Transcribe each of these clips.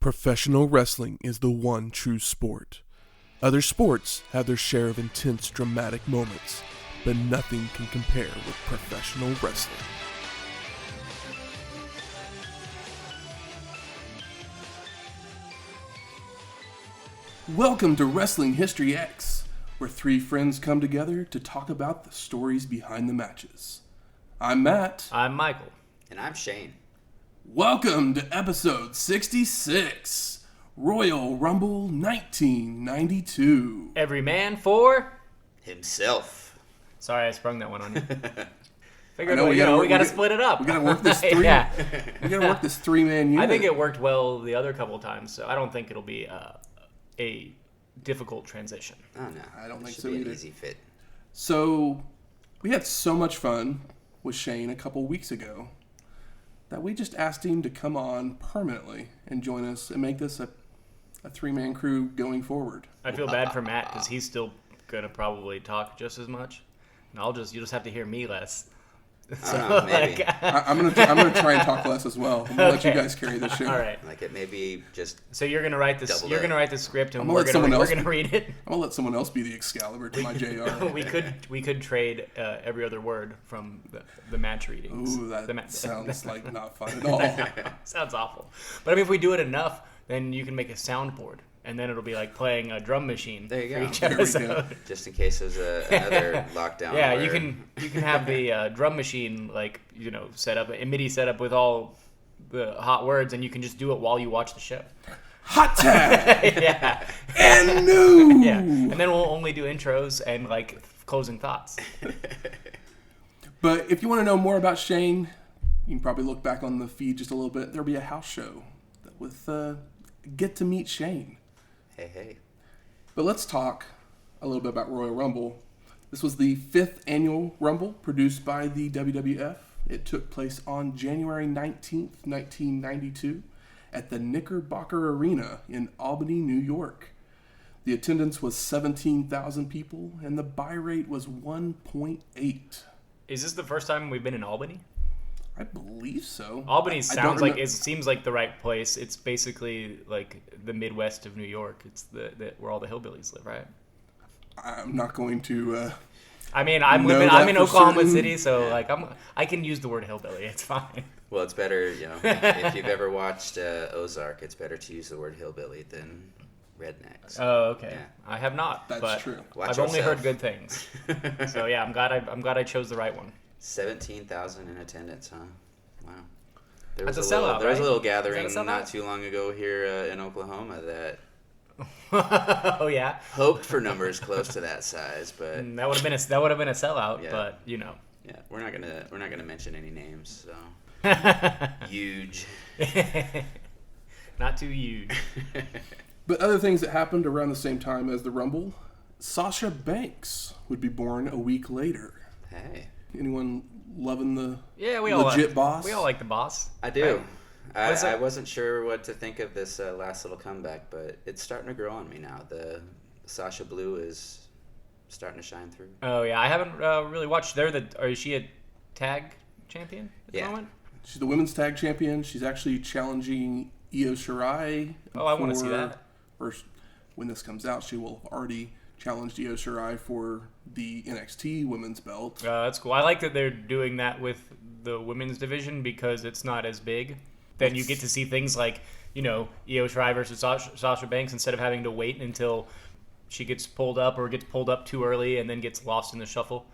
Professional wrestling is the one true sport. Other sports have their share of intense, dramatic moments, but nothing can compare with professional wrestling. Welcome to Wrestling History X, where three friends come together to talk about the stories behind the matches. I'm Matt. I'm Michael. And I'm Shane. Welcome to episode 66, Royal Rumble 1992. Every man for Himself. Sorry, I sprung that one on you. Figured we gotta split it up. We gotta work this three. Yeah. We gotta work this three-man unit. I think it worked well the other couple times, so I don't think it'll be a difficult transition. Oh no, I don't think should so be either. An easy fit. So we had so much fun with Shane a couple weeks ago that we just asked him to come on permanently and join us and make this a three-man crew going forward. I feel bad for Matt because he's still gonna probably talk just as much, and you'll just have to hear me less. So, maybe. I'm gonna try and talk less as well. I'm gonna let you guys carry this show. All right. Like it may be just. So you're gonna write this. You're gonna write the script, and we're gonna read it. I'm gonna let someone else be the Excalibur to my JR. we could trade every other word from the match readings. Ooh, that sounds like not fun at all. Sounds awful. But I mean, if we do it enough, then you can make a soundboard, and then it'll be like playing a drum machine. There you for go. each There we go. episode. Just in case there's another lockdown. Yeah, where... you can have the drum machine set up, a MIDI setup with all the hot words, and you can just do it while you watch the show. Hot tag Yeah. and new. Yeah, and then we'll only do intros and like closing thoughts. But if you want to know more about Shane, you can probably look back on the feed just a little bit. There'll be a house show with Get to Meet Shane. Hey. But let's talk a little bit about Royal Rumble. This was the 5th annual Rumble produced by the WWF. It took place on January 19th, 1992 at the Knickerbocker Arena in Albany, New York. The attendance was 17,000 people and the buy rate was 1.8. Is this the first time we've been in Albany? I believe so. Albany it seems like the right place. It's basically like the Midwest of New York. It's the where all the hillbillies live, right? I'm not going to. I'm in for Oklahoma certain. City, so I can use the word hillbilly. It's fine. Well, it's better, if you've ever watched Ozark, it's better to use the word hillbilly than rednecks. Oh, okay. Yeah. I have not. That's true. I've only heard good things. So yeah, I'm glad I chose the right one. 17,000 in attendance, huh? Wow. That's a sellout, There was a right? little gathering Is that a sellout? not too long ago here in Oklahoma that Oh yeah. hoped for numbers close to that size, but That would have been a sellout, Yeah. but yeah, we're not gonna mention any names. So huge. Not too huge. But other things that happened around the same time as the Rumble, Sasha Banks would be born a week later. Hey, Anyone loving the legit boss? We all like the boss. I do. Right? I wasn't sure what to think of this last little comeback, but it's starting to grow on me now. The Sasha Blue is starting to shine through. Oh yeah, I haven't really watched. Is she a tag champion at the moment? She's the women's tag champion. She's actually challenging Io Shirai. Oh, I want to see that. First, when this comes out, she will have already challenged Io Shirai for the NXT women's belt. That's cool. I like that they're doing that with the women's division because it's not as big. Then you get to see things like, Io Shirai versus Sasha Banks instead of having to wait until she gets pulled up or gets pulled up too early and then gets lost in the shuffle.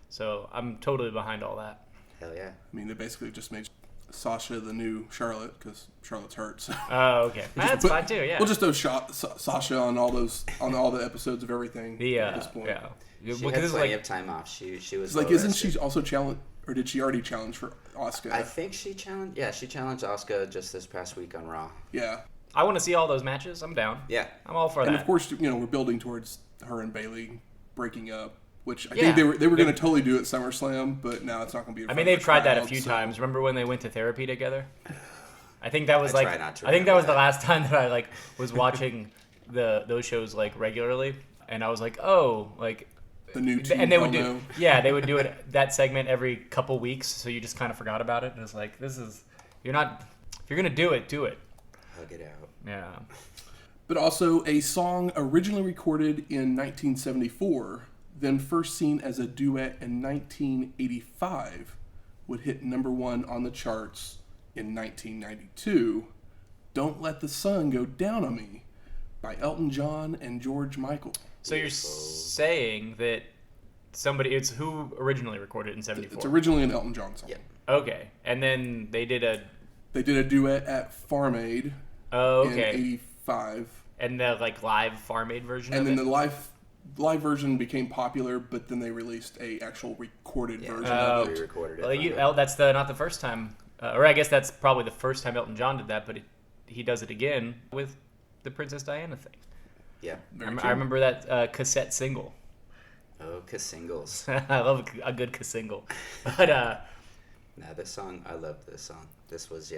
So I'm totally behind all that. Hell yeah! I mean, they basically just made Sasha the new Charlotte because Charlotte's hurt. So. Oh, okay. That's fine too. Yeah. We'll just throw Sasha on all the episodes of everything at this point. Yeah. She had plenty of time off. She was it's like, isn't she also challenged, or did she already challenge for Asuka? I think she challenged. Yeah, she challenged Asuka just this past week on Raw. Yeah. I want to see all those matches. I'm down. Yeah. I'm all for that. And of course, we're building towards her and Bayley breaking up, which I think they were going to totally do at SummerSlam, but now it's not going to be. I mean, they've tried that a few times. Remember when they went to therapy together? I think that was the last time that I was watching those shows regularly, and I was like, oh, the new team. And they would they would do that segment every couple weeks, so you just kind of forgot about it, and it's like, if you're gonna do it, do it. Hug it out. Yeah. But also a song originally recorded in 1974, then first seen as a duet in 1985, would hit number 1 on the charts in 1992. Don't Let the Sun Go Down on Me by Elton John and George Michael. So you're saying that it's who originally recorded it in 74? It's originally an Elton John song. Yeah. Okay. And then they did a duet at Farm Aid in 85. And the live Farm Aid version and of then it? the live version became popular, but then they released a actual recorded version of it. Re-recorded Well, it. that's not the first time. Or I guess that's probably the first time Elton John did that, but he does it again with the Princess Diana thing. Yeah. I remember that cassette single. Oh, Singles. I love a good single. But Now this song, I love this song. This was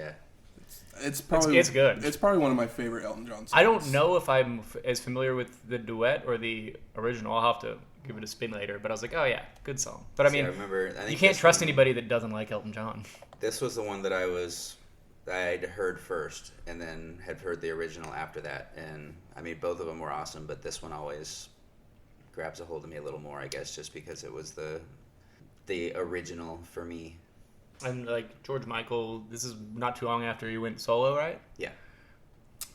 It's probably it's good. It's probably one of my favorite Elton John songs. I don't know if I'm as familiar with the duet or the original. I'll have to give it a spin later. But I was like, oh yeah, good song. But I mean, I think you can't trust anybody that doesn't like Elton John. This was the one that I'd heard first, and then had heard the original after that. And I mean, both of them were awesome, but this one always grabs a hold of me a little more, I guess, just because it was the original for me. And George Michael, this is not too long after he went solo, right? Yeah.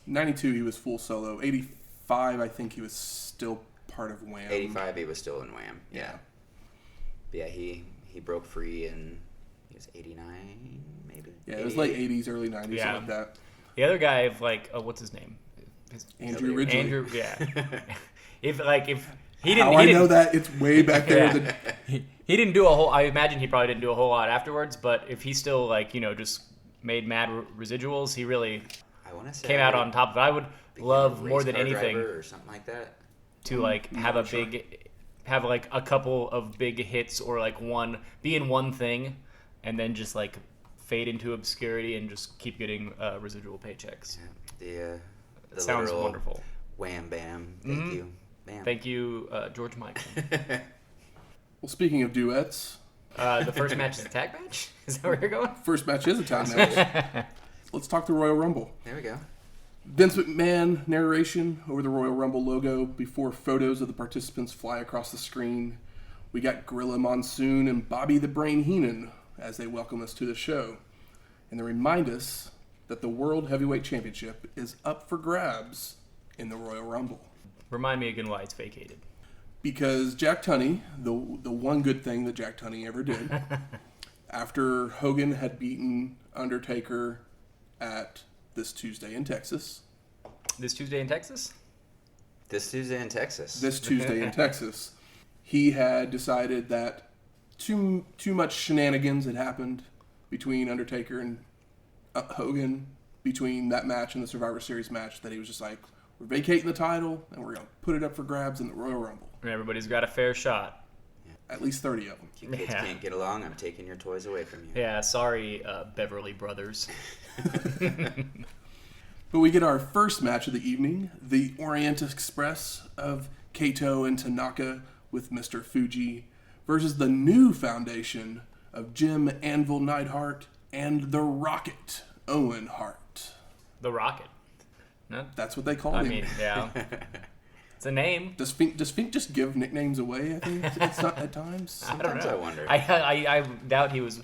92, he was full solo. 85, I think he was still part of Wham. 85, he was still in Wham. Yeah. But yeah, he broke free and he was 89, maybe. Yeah, it was late 80s, early 90s, something like that. The other guy, what's his name? Andrew Ridgeley. Andrew, yeah. if he didn't, I know that it's way back there. Yeah. He didn't do a whole. I imagine he probably didn't do a whole lot afterwards. But if he still just made mad residuals, he really came out on top of it. I would love more than anything or something like that to have a couple of big hits or be in one thing, and then just fade into obscurity and just keep getting residual paychecks. Yeah. The sounds wonderful. Wham bam. Thank you. Bam. Thank you, George Michael. Well, speaking of duets, the first match is a tag match? Is that where you're going? First match is a tag match. Let's talk the Royal Rumble. There we go. Vince McMahon narration over the Royal Rumble logo before photos of the participants fly across the screen. We got Gorilla Monsoon and Bobby the Brain Heenan as they welcome us to the show. And they remind us that the World Heavyweight Championship is up for grabs in the Royal Rumble. Remind me again why it's vacated. Because Jack Tunney, the one good thing that Jack Tunney ever did, after Hogan had beaten Undertaker at this Tuesday in Texas. This Tuesday in Texas? This Tuesday in Texas. This Tuesday in Texas. He had decided that too much shenanigans had happened between Undertaker and Hogan, between that match and the Survivor Series match, that he was just like, we're vacating the title and we're going to put it up for grabs in the Royal Rumble. And everybody's got a fair shot. At least 30 of them. If you kids can't get along, I'm taking your toys away from you. Yeah, sorry, Beverly Brothers. But we get our first match of the evening, the Orient Express of Kato and Tanaka with Mr. Fuji versus the new foundation of Jim Anvil Neidhart and the Rocket, Owen Hart. The Rocket. No? That's what they call him. I mean, yeah. It's a name. Does Fink just give nicknames away, I think, it's not, at times? Sometimes I wonder. I doubt he was,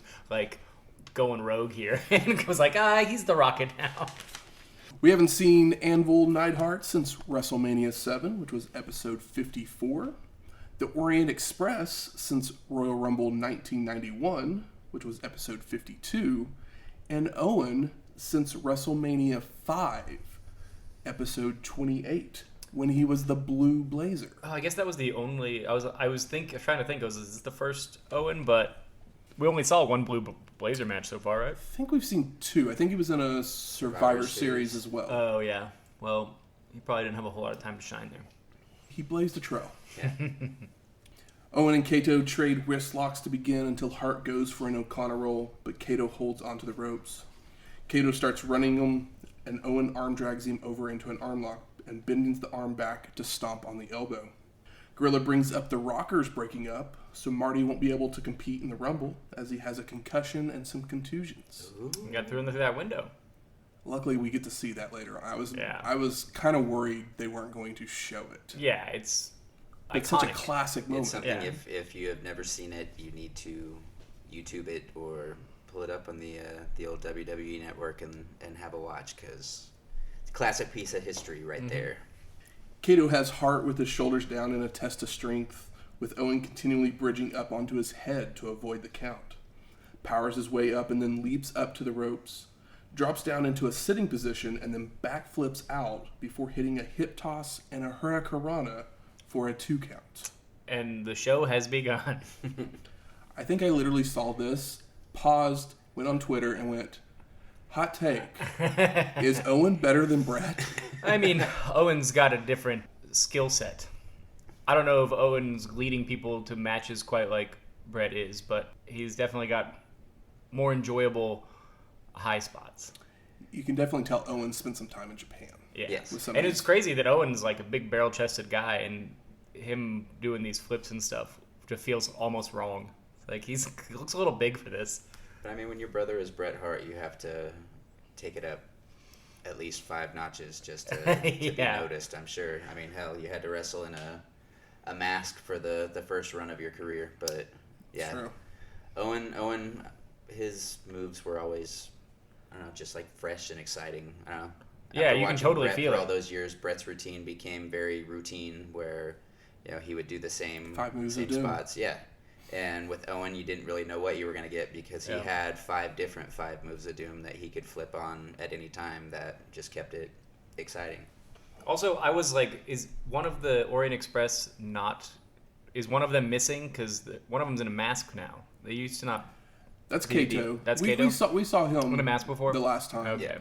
going rogue here. And was like, he's the Rocket now. We haven't seen Anvil Neidhart since WrestleMania 7, which was episode 54. The Orient Express since Royal Rumble 1991, which was episode 52. And Owen since WrestleMania 5, episode 28, when he was the Blue Blazer. Oh, I guess that was the only. I was trying to think. Is this the first Owen? But we only saw one Blue Blazer match so far, right? I think we've seen two. I think he was in a Survivor Series as well. Oh yeah. Well, he probably didn't have a whole lot of time to shine there. He blazed a trail. Yeah. Owen and Kato trade wrist locks to begin until Hart goes for an O'Connor roll, but Kato holds onto the ropes. Kato starts running him, and Owen arm drags him over into an arm lock and bends the arm back to stomp on the elbow. Gorilla brings up the Rockers breaking up, so Marty won't be able to compete in the Rumble as he has a concussion and some contusions. He got through that window. Luckily, we get to see that later on. Yeah. I was kind of worried they weren't going to show it. Yeah, it's It's iconic. such a classic moment. It's something, Yeah. if you have never seen it, you need to YouTube it or pull it up on the old WWE network and have a watch, because it's a classic piece of history right there. Kato has Hart with his shoulders down in a test of strength, with Owen continually bridging up onto his head to avoid the count. Powers his way up and then leaps up to the ropes, drops down into a sitting position, and then backflips out before hitting a hip toss and a hurricanrana for a 2 count. And the show has begun. I think I literally saw this, paused, went on Twitter, and went, hot take. Is Owen better than Brett? I mean, Owen's got a different skill set. I don't know if Owen's leading people to matches quite like Brett is, but he's definitely got more enjoyable high spots. You can definitely tell Owen spent some time in Japan. Yeah. Yes. With some And of it's these- crazy that Owen's like a big barrel-chested guy, and him doing these flips and stuff just feels almost wrong. Like he looks a little big for this. But I mean, when your brother is Bret Hart, you have to take it up at least 5 notches just to Yeah. be noticed, I'm sure. I mean, hell, you had to wrestle in a mask for the first run of your career, but yeah. True. Owen, his moves were always, I don't know, just like fresh and exciting. I don't know. Yeah, After you can watching totally Bret feel for all it. those years, Bret's routine became very routine, where he would do the same 5 moves same of doom. spots. Yeah. And with Owen, you didn't really know what you were going to get, because he Yeah. had 5 different 5 moves of doom that he could flip on at any time. That just kept it exciting. Also, I was like, is one of the Orient Express is one of them missing? Because one of them's in a mask now. They used to not. That's He- Kato. that's we, Kato? We saw him In a mask before? the last time. Okay. Yeah.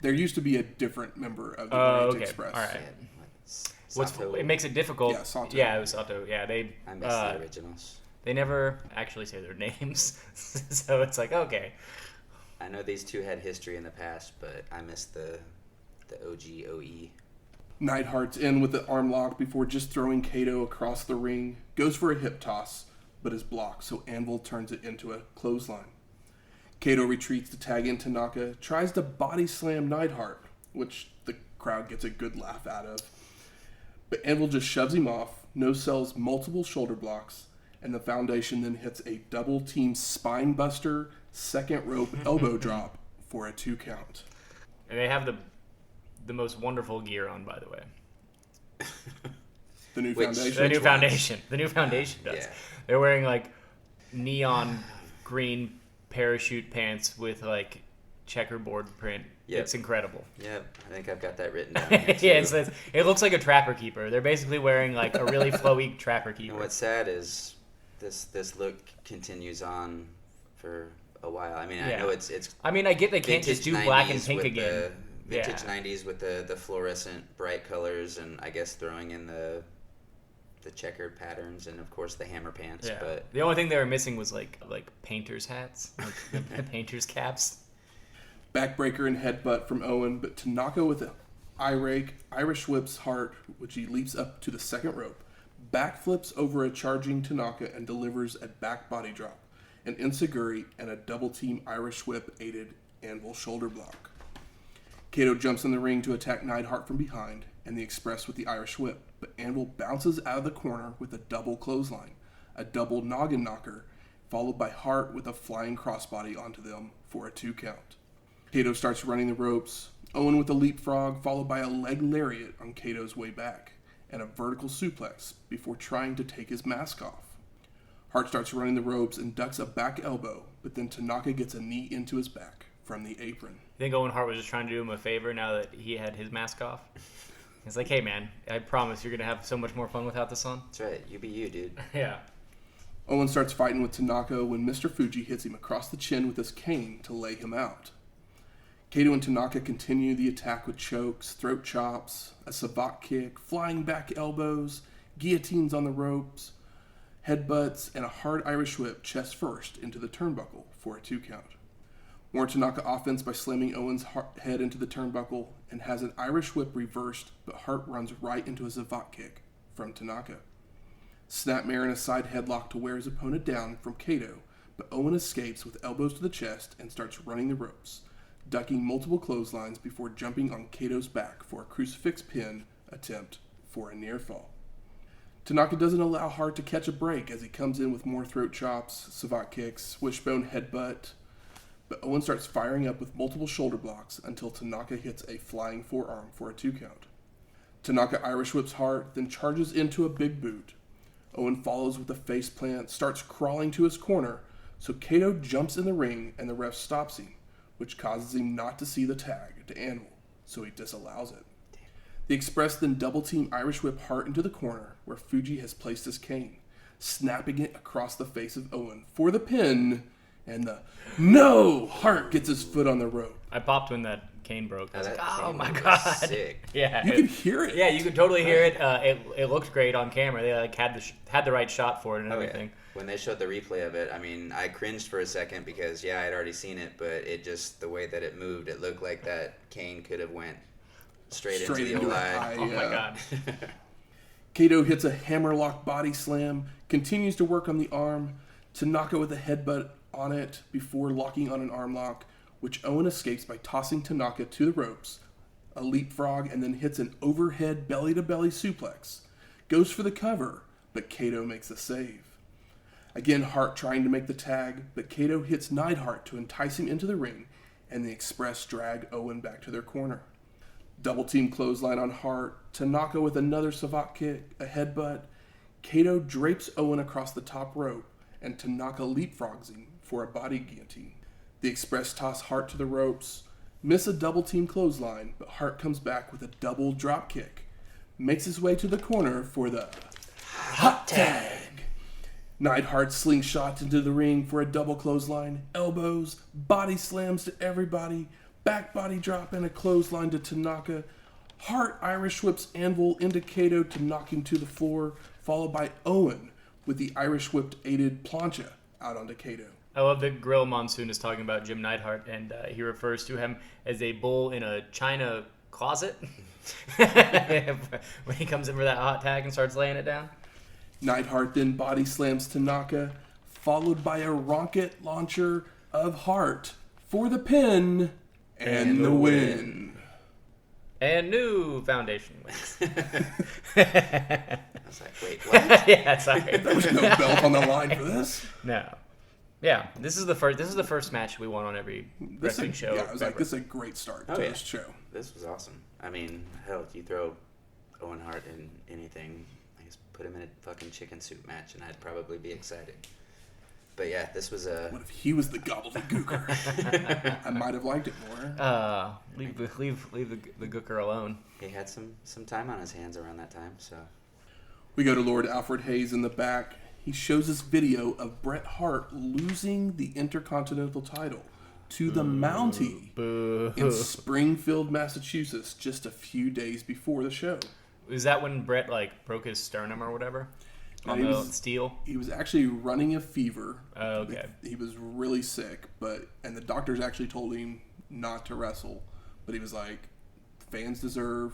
There used to be a different member of the Oh, Orient okay. Express. All right. Yeah, What's it makes it difficult? Yeah, Sato. Yeah, it was Sato. Yeah, they. I miss the originals. They never actually say their names, so it's like okay. I know these two had history in the past, but I miss the OG OE. Neidhart's in with the arm lock before just throwing Kato across the ring. Goes for a hip toss, but is blocked, so Anvil turns it into a clothesline. Kato retreats to tag in Tanaka, tries to body slam Neidhart, which the crowd gets a good laugh out of. But Anvil just shoves him off, no-sells multiple shoulder blocks, and the Foundation then hits a double-team spine buster, second rope elbow drop for a 2 count. And they have the most wonderful gear on, by the way. The new Which- Foundation. The new ones? foundation. The new foundation does. Yeah. They're wearing like neon green parachute pants with like checkerboard print. Yep. It's incredible. Yeah, I think I've got that written down. Yeah, Here too. it looks like a trapper keeper. They're basically wearing like a really flowy trapper keeper. And what's sad is this look continues on for a while. I mean, I Yeah. know it's I mean, I get they can't just do vintage black and 90s pink with again. The vintage Yeah. 90s with the fluorescent bright colors, and I guess throwing in the checkered patterns, and of course the hammer pants. Yeah. But The only thing they were missing was like painters hats, like painters caps. Backbreaker and headbutt from Owen, but Tanaka with an eye rake, Irish whips Hart, which he leaps up to the second rope, backflips over a charging Tanaka and delivers a back body drop, an enziguri, and a double team Irish whip aided Anvil shoulder block. Kato jumps in the ring to attack Neidhart from behind, and the Express with the Irish whip, but Anvil bounces out of the corner with a double clothesline, a double noggin knocker, followed by Hart with a flying crossbody onto them for a 2 count. Kato starts running the ropes, Owen with a leapfrog, followed by a leg lariat on Kato's way back, and a vertical suplex before trying to take his mask off. Hart starts running the ropes and ducks a back elbow, but then Tanaka gets a knee into his back from the apron. You think Owen Hart was just trying to do him a favor now that he had his mask off? He's like, hey man, I promise you're gonna have so much more fun without this on. that's right, you be you, dude. Yeah. Owen starts fighting with Tanaka when Mr. Fuji hits him across the chin with his cane to lay him out. Kato and Tanaka continue the attack with chokes, throat chops, a savate kick, flying back elbows, guillotines on the ropes, headbutts, and a hard Irish whip chest first into the turnbuckle for a 2 count. More Tanaka offense by slamming Owen's head into the turnbuckle and has an Irish whip reversed, but Hart runs right into a savate kick from Tanaka. Snapmare and a side headlock to wear his opponent down from Kato, but Owen escapes with elbows to the chest and starts running the ropes, ducking multiple clotheslines before jumping on Kato's back for a crucifix pin attempt for a near fall. Tanaka doesn't allow Hart to catch a break as he comes in with more throat chops, savate kicks, wishbone headbutt, but Owen starts firing up with multiple shoulder blocks until Tanaka hits a flying forearm for a 2 count. Tanaka Irish whips Hart, then charges into a big boot. Owen follows with a face plant, starts crawling to his corner, so Kato jumps in the ring and the ref stops him, which causes him not to see the tag to Anvil, so he disallows it. The Express then double-team Irish whip Hart into the corner, where Fuji has placed his cane, snapping it across the face of Owen for the pin, and the no! Hart gets his foot on the rope. I popped when that cane broke. I was like, oh cane my was god. sick. Yeah. You could hear it. Yeah, you could totally hear it. It looked great on camera. They like had the right shot for it and everything. Yeah. When they showed the replay of it, I mean, I cringed for a second because, yeah, I'd already seen it, but it just, the way that it moved, it looked like that cane could have went straight into the eye. Oh my god. Kato hits a hammerlock body slam, continues to work on the arm, Tanaka with a headbutt on it before locking on an arm lock, which Owen escapes by tossing Tanaka to the ropes, a leapfrog, and then hits an overhead belly-to-belly suplex. Goes for the cover, but Kato makes the save. Again, Hart trying to make the tag, but Kato hits Neidhart to entice him into the ring, and the Express drag Owen back to their corner. Double team clothesline on Hart, Tanaka with another savate kick, a headbutt. Kato drapes Owen across the top rope, and Tanaka leapfrogs him for a body guillotine. The Express toss Hart to the ropes, miss a double team clothesline, but Hart comes back with a double drop kick. Makes his way to the corner for the hot tag. Neidhart slingshots into the ring for a double clothesline, elbows, body slams to everybody, back body drop and a clothesline to Tanaka. Hart Irish whips Anvil into Kato to knock him to the floor, followed by Owen with the Irish whipped aided plancha out onto Kato. I love that Grill Monsoon is talking about Jim Neidhart, and he refers to him as a bull in a china closet when he comes in for that hot tag and starts laying it down. Neidhart then body slams Tanaka, followed by a rocket launcher of Hart for the pin and the win. And new foundation wins. I was like, wait, what? Yeah, sorry. There was no belt on the line for this. No. Yeah, this is the first match we won on every wrestling show. Yeah, I was like, this is a great start to this show. This was awesome. I mean, hell, if you throw Owen Hart in anything, I guess put him in a fucking chicken soup match, and I'd probably be excited. But yeah, this was a... What if he was the gobbledygooker? I might have liked it more. Leave the gooker alone. He had some time on his hands around that time, so... We go to Lord Alfred Hayes in the back. He shows us video of Bret Hart losing the Intercontinental title to the Mountie in Springfield, Massachusetts, just a few days before the show. Is that when Bret broke his sternum or whatever on the steel? He was actually running a fever. Oh, okay. He was really sick, and the doctors actually told him not to wrestle, but he was like, fans deserve,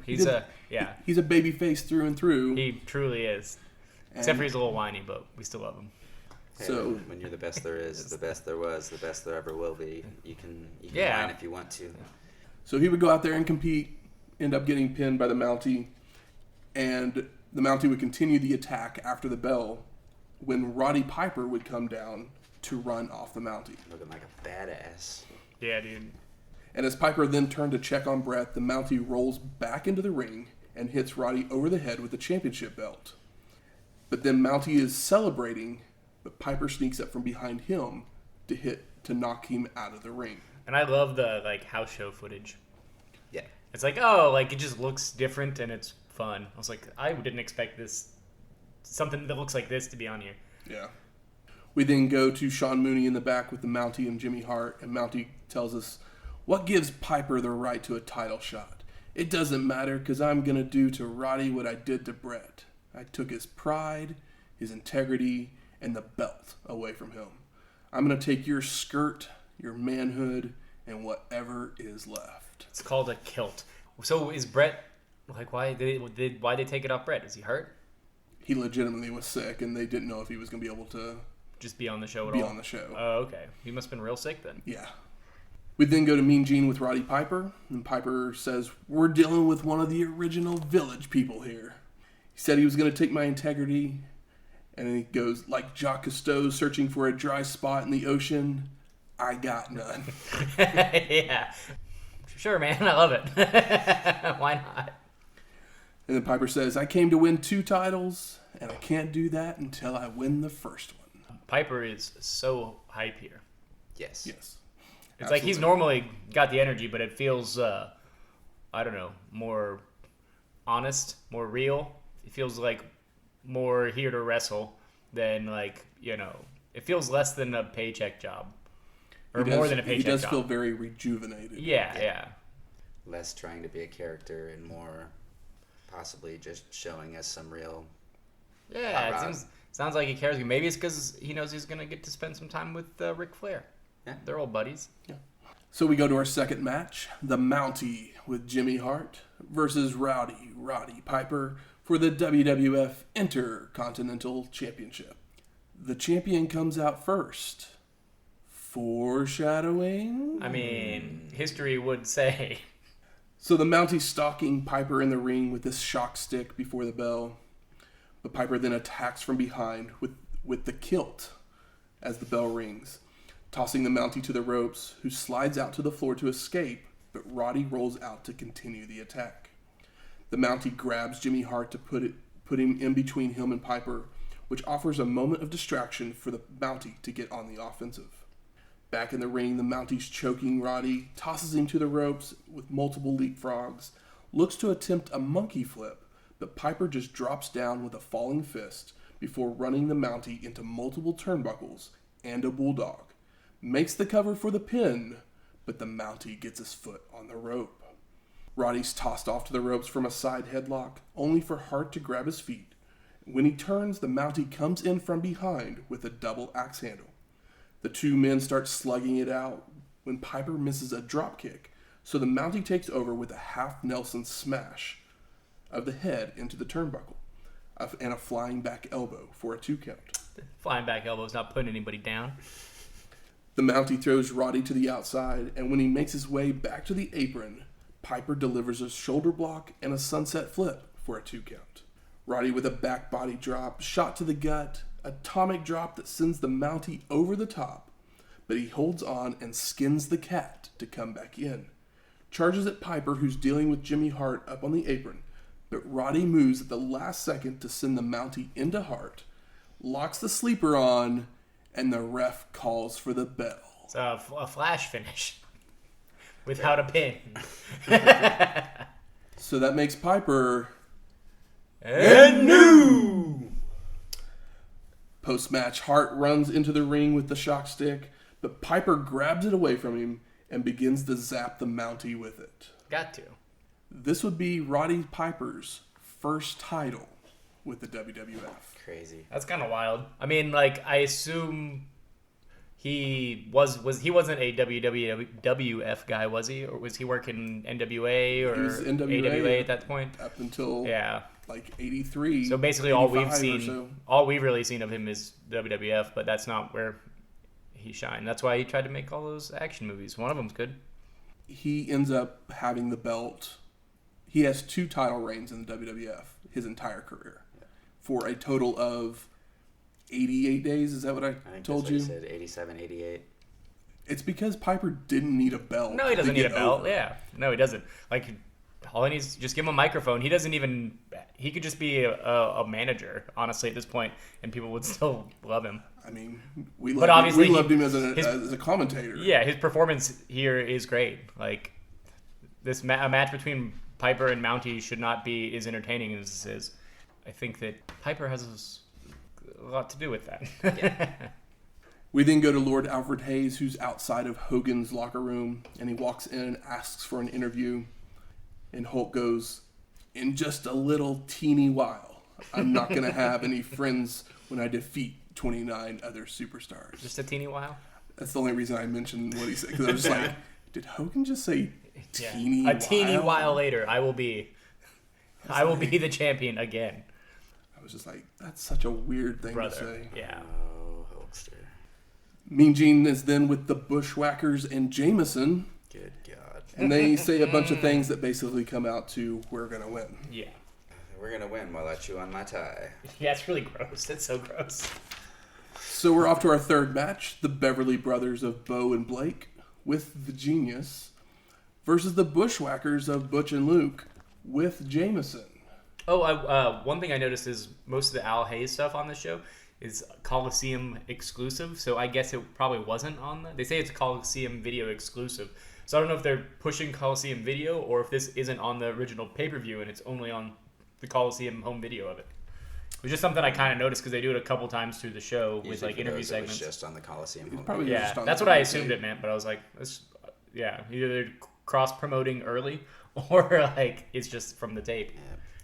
he's a baby face through and through. He truly is. Except for he's a little whiny, but we still love him. Hey, so when you're the best there is, the best there was, the best there ever will be, you can whine if you want to. So he would go out there and compete, end up getting pinned by the Mountie, and the Mountie would continue the attack after the bell when Roddy Piper would come down to run off the Mountie. Looking like a badass. Yeah, dude. And as Piper then turned to check on Bret, the Mountie rolls back into the ring and hits Roddy over the head with the championship belt. But then Mountie is celebrating, but Piper sneaks up from behind him to knock him out of the ring. And I love the house show footage. Yeah. It's it just looks different and it's fun. I was like, I didn't expect something that looks like this to be on here. Yeah. We then go to Sean Mooney in the back with the Mountie and Jimmy Hart, and Mountie tells us, what gives Piper the right to a title shot? It doesn't matter, because I'm going to do to Roddy what I did to Bret. I took his pride, his integrity, and the belt away from him. I'm going to take your skirt, your manhood, and whatever is left. It's called a kilt. So is Bret, why they take it off Bret? Is he hurt? He legitimately was sick, and they didn't know if he was going to be able to just be on the show at all? Be on the show. Oh, okay. He must have been real sick then. Yeah. We then go to Mean Gene with Roddy Piper, and Piper says, "We're dealing with one of the original village people here. He said he was going to take my integrity." And then he goes, "Like Jacques Cousteau searching for a dry spot in the ocean, I got none." Yeah. Sure, man. I love it. Why not? And then Piper says, "I came to win 2 titles, and I can't do that until I win the first one." Piper is so hype here. Yes. Yes. It's like he's normally got the energy, but it feels, I don't know, more honest, more real. It feels like more here to wrestle than like, it feels less than a paycheck job. Or more than a paycheck job. He does feel very rejuvenated. Yeah. Less trying to be a character and more possibly just showing us some real... Yeah, it sounds like he cares. Maybe it's because he knows he's going to get to spend some time with Ric Flair. Yeah. They're old buddies. Yeah. So we go to our second match, the Mountie with Jimmy Hart versus Roddy Piper for the WWF Intercontinental Championship. The champion comes out first. Foreshadowing? I mean, history would say. So the Mountie stalking Piper in the ring with this shock stick before the bell. But Piper then attacks from behind with the kilt as the bell rings, tossing the Mountie to the ropes, who slides out to the floor to escape, but Roddy rolls out to continue the attack. The Mountie grabs Jimmy Hart to put him in between him and Piper, which offers a moment of distraction for the Mountie to get on the offensive. Back in the ring, the Mountie's choking Roddy, tosses him to the ropes with multiple leapfrogs, looks to attempt a monkey flip, but Piper just drops down with a falling fist before running the Mountie into multiple turnbuckles and a bulldog. Makes the cover for the pin, but the Mountie gets his foot on the rope. Roddy's tossed off to the ropes from a side headlock, only for Hart to grab his feet. When he turns, the Mountie comes in from behind with a double axe handle. The two men start slugging it out when Piper misses a drop kick, so the Mountie takes over with a half Nelson smash of the head into the turnbuckle and a flying back elbow for a 2 count. Flying back elbow is not putting anybody down. The Mountie throws Roddy to the outside, and when he makes his way back to the apron, Piper delivers a shoulder block and a sunset flip for a 2 count. Roddy with a back body drop, shot to the gut, atomic drop that sends the Mountie over the top, but he holds on and skins the cat to come back in. Charges at Piper, who's dealing with Jimmy Hart up on the apron, but Roddy moves at the last second to send the Mountie into Hart, locks the sleeper on, and the ref calls for the bell. It's a flash finish without a pin. So that makes Piper And new! Post-match, Hart runs into the ring with the shock stick, but Piper grabs it away from him and begins to zap the Mountie with it. Got to. This would be Roddy Piper's first title with the WWF. Crazy. That's kind of wild. I mean, like, I assume he wasn't a WWF guy, was he? Or was he working NWA or He was NWA AWA at that point? Up until Yeah. like 83. So basically all we've 85 or seen, so. all we've really seen of him is WWF, but that's not where he shined. That's why he tried to make all those action movies. One of them's good. He ends up having the belt. He has 2 title reigns in the WWF his entire career for a total of 88 days. Is that what I think told that's you? what you said, 87, 88. It's because Piper didn't need a belt. No, he doesn't to need a get belt. over. Yeah. No, he doesn't. Like, all he needs is just give him a microphone. He doesn't even... He could just be a manager, honestly, at this point, and people would still love him. I mean, we But loved, obviously we loved him as his- a commentator. Yeah, his performance here is great. Like, this a match between Piper and Mountie should not be as entertaining as this is. I think that Piper has a lot to do with that. Yeah. We then go to Lord Alfred Hayes, who's outside of Hogan's locker room, and he walks in and asks for an interview. And Hulk goes, "In just a little teeny while, I'm not going to have any friends when I defeat 29 other superstars." Just a teeny while. That's the only reason I mentioned what he said, because I was just like, did Hogan just say Yeah. teeny A teeny while? while later, I will be the champion again, I was just like, that's such a weird thing brother. to say. Yeah. Oh, Hulkster. Mean Gene is then with the Bushwhackers and Jamison Good God. And they say a bunch of things that basically come out to, we're going to win. Yeah. We're going to win while I chew on my tie. Yeah, it's really gross. That's so gross. So we're off to our third match, the Beverly brothers of Beau and Blake with the Genius versus the Bushwhackers of Butch and Luke with Jamison. Oh, one thing I noticed is most of the Al Hayes stuff on this show is Coliseum exclusive, so I guess it probably wasn't on they say it's Coliseum video exclusive. So I don't know if they're pushing Coliseum video or if this isn't on the original pay-per-view and it's only on the Coliseum home video of it. It was just something I kind of noticed because they do it a couple times through the show with like interview segments. It was just on the Coliseum. Probably yeah, just on that's the what I pay. assumed it meant, but I was like, either they're cross-promoting early or like it's just from the tape.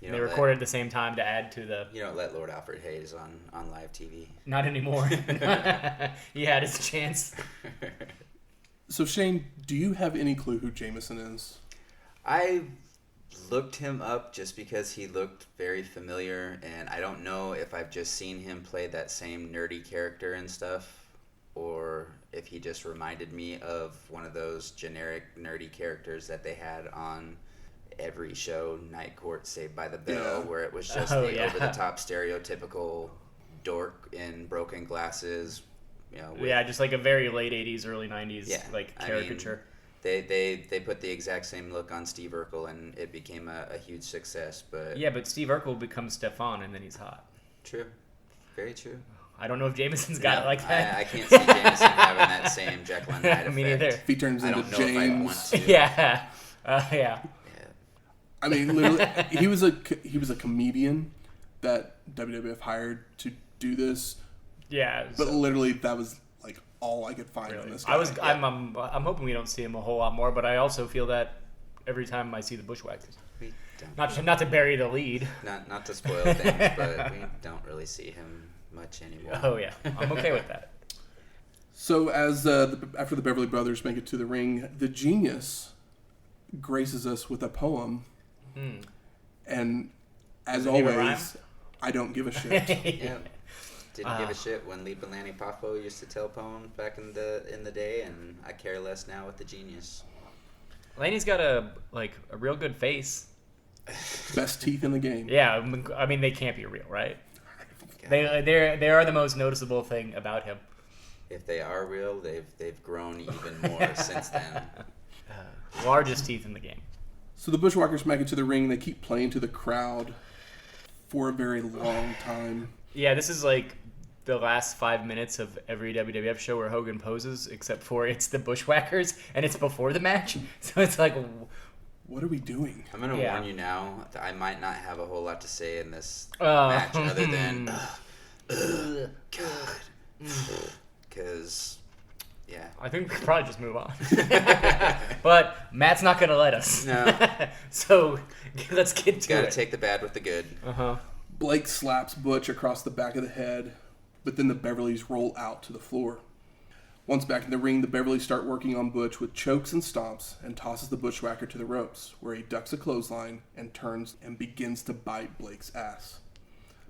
Yeah. They recorded at the same time to add to the... You don't let Lord Alfred Hayes on live TV. Not anymore. He had his chance. So Shane, do you have any clue who Jamison is? I looked him up just because he looked very familiar, and I don't know if I've just seen him play that same nerdy character and stuff, or if he just reminded me of one of those generic nerdy characters that they had on every show, Night Court, Saved by the Bell, where it was just over-the-top stereotypical dork in broken glasses. You know, just like a very late 80s, early 90s caricature. They put the exact same look on Steve Urkel, and it became a huge success. But Steve Urkel becomes Stefan, and then he's hot. True. Very true. I don't know if Jameson's got it like that. I can't see Jamison having that same Jekyll and Hyde effect. Me neither. If he turns into James. If I want to. Yeah. I mean, literally, he was a comedian that WWF hired to do this. Yeah. But literally, that was like all I could find on this guy. I'm hoping we don't see him a whole lot more, but I also feel that every time I see the Bushwhackers. Not to bury the lead. Not to spoil things, but we don't really see him much anymore. Oh yeah, I'm okay with that. So after the Beverly brothers make it to the ring, the Genius graces us with a poem, and as always, I don't give a shit. Yeah. Didn't give a shit when Leap and Lanny Poffo used to tell poems back in the day, and I care less now with the Genius. Lanny's got a real good face. Best teeth in the game. Yeah, I mean they can't be real, right? They are the most noticeable thing about him. If they are real, they've grown even more since then. Largest teeth in the game. So the Bushwhackers make it to the ring. They keep playing to the crowd for a very long time. Yeah, this is like the last 5 minutes of every WWF show where Hogan poses, except for it's the Bushwhackers, and it's before the match. So it's like, what are we doing? I'm going to warn you now that I might not have a whole lot to say in this match other than, God. Because, yeah. I think we could probably just move on. But Matt's not going to let us. No. So let's get to it. Got to take the bad with the good. Uh-huh. Blake slaps Butch across the back of the head, but then the Beverlys roll out to the floor. Once back in the ring, the Beverlys start working on Butch with chokes and stomps and tosses the Bushwhacker to the ropes, where he ducks a clothesline and turns and begins to bite Blake's ass.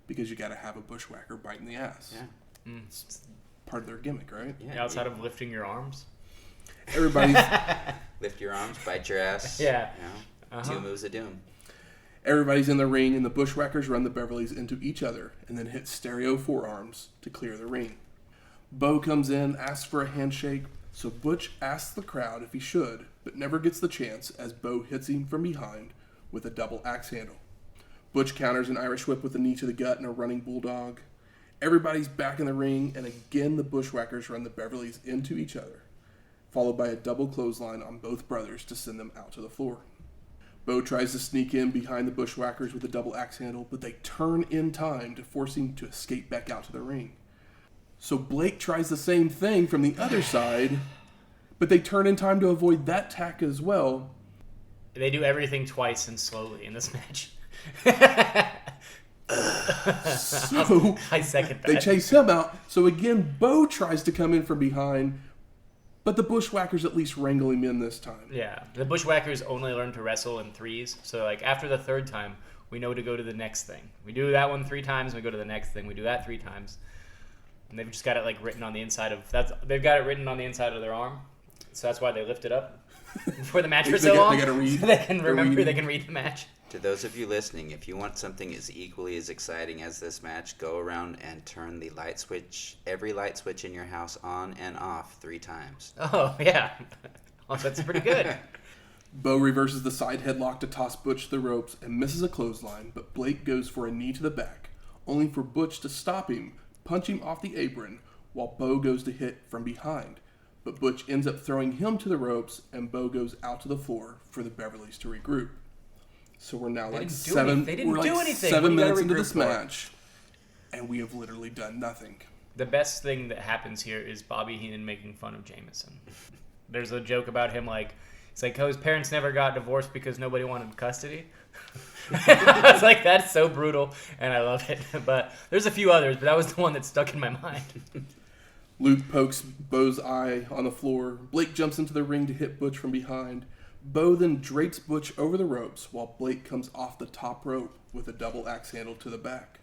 Because you got to have a Bushwhacker biting the ass. Yeah. It's part of their gimmick, right? Yeah, outside of lifting your arms. Everybody's... Lift your arms, bite your ass. Yeah. You know, 2 moves of doom. Everybody's in the ring, and the Bushwhackers run the Beverlys into each other and then hit stereo forearms to clear the ring. Beau comes in, asks for a handshake, so Butch asks the crowd if he should, but never gets the chance as Beau hits him from behind with a double axe handle. Butch counters an Irish whip with a knee to the gut and a running bulldog. Everybody's back in the ring, and again the Bushwhackers run the Beverlys into each other, followed by a double clothesline on both brothers to send them out to the floor. Beau tries to sneak in behind the Bushwhackers with a double axe handle, but they turn in time to force him to escape back out to the ring. So Blake tries the same thing from the other side, but they turn in time to avoid that tack as well. They do everything twice and slowly in this match. So I second that. They chase him out. So again, Beau tries to come in from behind, but the Bushwhackers at least wrangle him in this time. Yeah, the Bushwhackers only learn to wrestle in threes. So like after the third time, we know to go to the next thing. We do that one 3 times, we go to the next thing. We do that 3 times. And they've just got it like written on the inside of they've got it written on the inside of their arm. So that's why they lift it up. before the match for so long. They gotta read. So they can remember. They can read the match. To those of you listening, if you want something as equally as exciting as this match, go around and turn the light switch, every light switch in your house, on and off 3 times. Oh yeah, well, that's pretty good. Beau reverses the side headlock to toss Butch to the ropes and misses a clothesline, but Blake goes for a knee to the back, only for Butch to stop him, punch him off the apron, while Beau goes to hit from behind. But Butch ends up throwing him to the ropes, and Beau goes out to the floor for the Beverlys to regroup. So we're now like 7 minutes into this match, and we have literally done nothing. The best thing that happens here is Bobby Heenan making fun of Jamison. There's a joke about him it's like, oh, his parents never got divorced because nobody wanted custody. I was like, that's so brutal, and I love it. But there's a few others, but that was the one that stuck in my mind. Luke pokes Beau's eye on the floor. Blake jumps into the ring to hit Butch from behind. Beau then drapes Butch over the ropes while Blake comes off the top rope with a double axe handle to the back.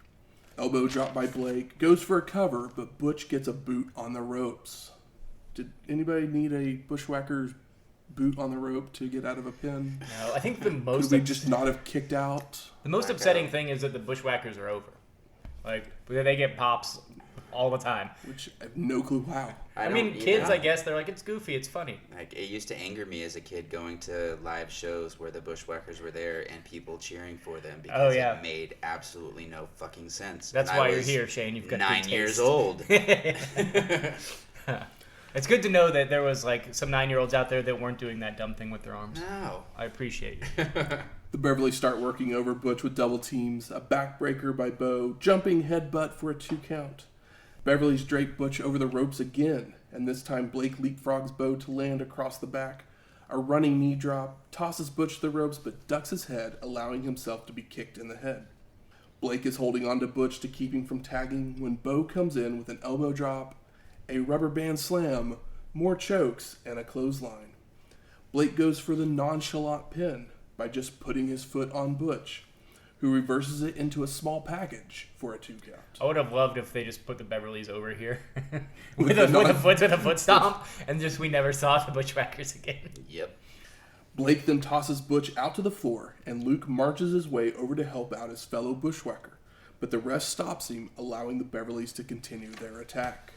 Elbow drop by Blake, goes for a cover, but Butch gets a boot on the ropes. Did anybody need a Bushwhackers boot on the rope to get out of a pin? No, I think the most... Could we just not have kicked out? The most upsetting thing is that the Bushwhackers are over. Like, they get pops all the time. Which I have no clue how. I mean, kids, I guess, they're like, it's goofy, it's funny. Like, it used to anger me as a kid going to live shows where the Bushwhackers were there and people cheering for them because it made absolutely no fucking sense. That's why you're here, Shane. You've got 9 years old. It's good to know that there was some 9-year-olds out there that weren't doing that dumb thing with their arms. No. I appreciate you. The Beverlys start working over Butch with double teams, a backbreaker by Beau, jumping headbutt for a 2 count. Beverly's drape Butch over the ropes again, and this time Blake leapfrogs Beau to land across the back. A running knee drop, tosses Butch to the ropes but ducks his head, allowing himself to be kicked in the head. Blake is holding on to Butch to keep him from tagging when Beau comes in with an elbow drop, a rubber band slam, more chokes, and a clothesline. Blake goes for the nonchalant pin by just putting his foot on Butch, who reverses it into a small package for a 2 count. I would have loved if they just put the Beverlys over here with a foot stomp, and just we never saw the Bushwhackers again. Yep. Blake then tosses Butch out to the floor, and Luke marches his way over to help out his fellow Bushwhacker, but the ref stops him, allowing the Beverlys to continue their attack.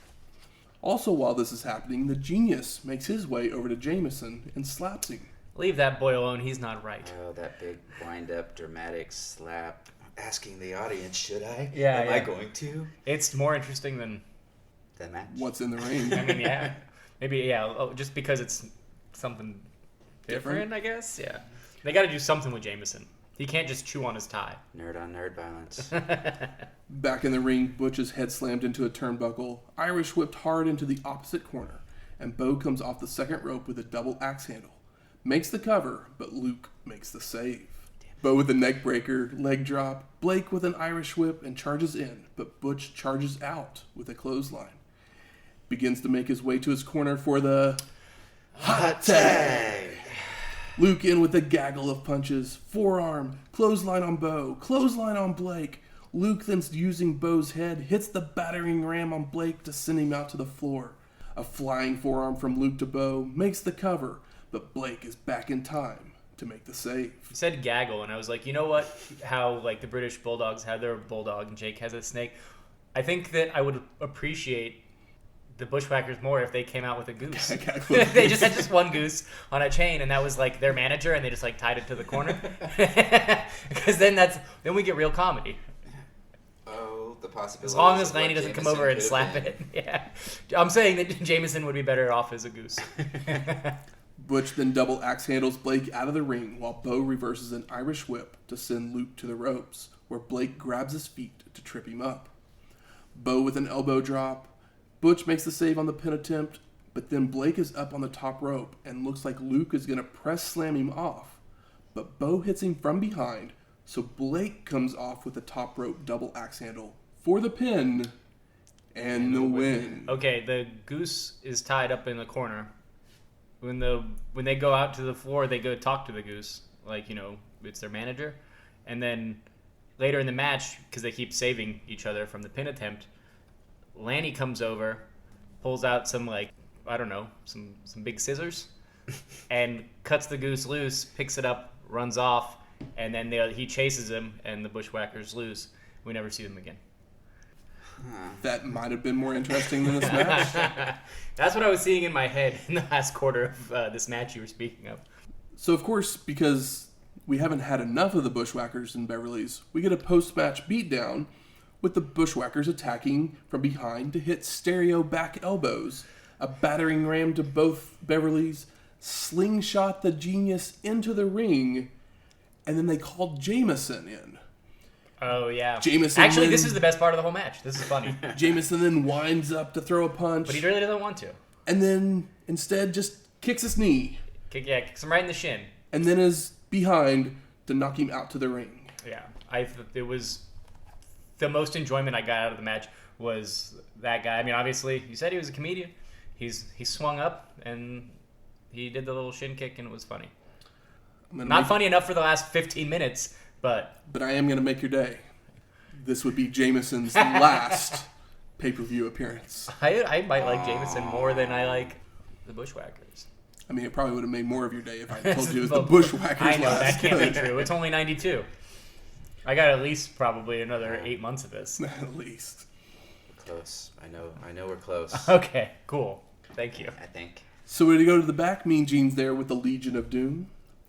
Also, while this is happening, the Genius makes his way over to Jamison and slaps him. Leave that boy alone, he's not right. Oh, that big wind-up dramatic slap. Asking the audience, should I? Yeah, Am I going to? It's more interesting than... The match? What's in the ring? I mean, yeah. Maybe, yeah, just because it's something different, I guess? Yeah. They gotta do something with Jamison. He can't just chew on his tie. Nerd on nerd violence. Back in the ring, Butch's head slammed into a turnbuckle, Irish whipped hard into the opposite corner, and Beau comes off the second rope with a double axe handle. Makes the cover, but Luke makes the save. Beau with a neck breaker, leg drop, Blake with an Irish whip and charges in, but Butch charges out with a clothesline. Begins to make his way to his corner for the hot tag. Luke in with a gaggle of punches, forearm, clothesline on Beau, clothesline on Blake. Luke then using Beau's head, hits the battering ram on Blake to send him out to the floor. A flying forearm from Luke to Beau makes the cover, but Blake is back in time to make the save. You said gaggle, and I was like, you know what? How the British Bulldogs have their bulldog and Jake has a snake. I think that I would appreciate the Bushwhackers more if they came out with a goose. They just had one goose on a chain, and that was their manager, and they just tied it to the corner. Because then we get real comedy. Oh, the possibility. As long as Lanny doesn't come over and slap it. Yeah. I'm saying that Jamison would be better off as a goose. Butch then double axe handles Blake out of the ring while Beau reverses an Irish whip to send Luke to the ropes, where Blake grabs his feet to trip him up. Beau with an elbow drop. Butch makes the save on the pin attempt, but then Blake is up on the top rope and looks like Luke is going to press slam him off. But Beau hits him from behind, so Blake comes off with the top rope double axe handle for the pin and the win. Okay, the goose is tied up in the corner. When they go out to the floor, they go talk to the goose, it's their manager. And then later in the match, because they keep saving each other from the pin attempt, Lanny comes over, pulls out some some big scissors, and cuts the goose loose, picks it up, runs off, and then he chases him, and the Bushwhackers lose. We never see them again. That might have been more interesting than this match. That's what I was seeing in my head in the last quarter of this match you were speaking of. So, of course, because we haven't had enough of the Bushwhackers and Beverly's, we get a post-match beatdown with the Bushwhackers attacking from behind to hit stereo back elbows, a battering ram to both Beverly's, slingshot the genius into the ring, and then they called Jamison in. Oh, yeah. Jamison Actually, then, this is the best part of the whole match. This is funny. Jamison then winds up to throw a punch. But he really doesn't want to. And then instead just kicks his knee. Kicks him right in the shin. And then is behind to knock him out to the ring. Yeah. It was the most enjoyment I got out of the match was that guy. I mean, obviously, you said he was a comedian. He swung up and he did the little shin kick and it was funny. Not funny enough for the last 15 minutes, but I am going to make your day. This would be Jamison's last pay-per-view appearance. I might like Jamison more than I like the Bushwhackers. I mean, it probably would have made more of your day if I told you it was the Bushwhackers I know, last. that can't be true. It's only 92. I got at least probably another 8 months of this. At least. We're close. I know we're close. Okay, cool. Thank you. I think. So we go to the back. Mean Gene's there with the Legion of Doom.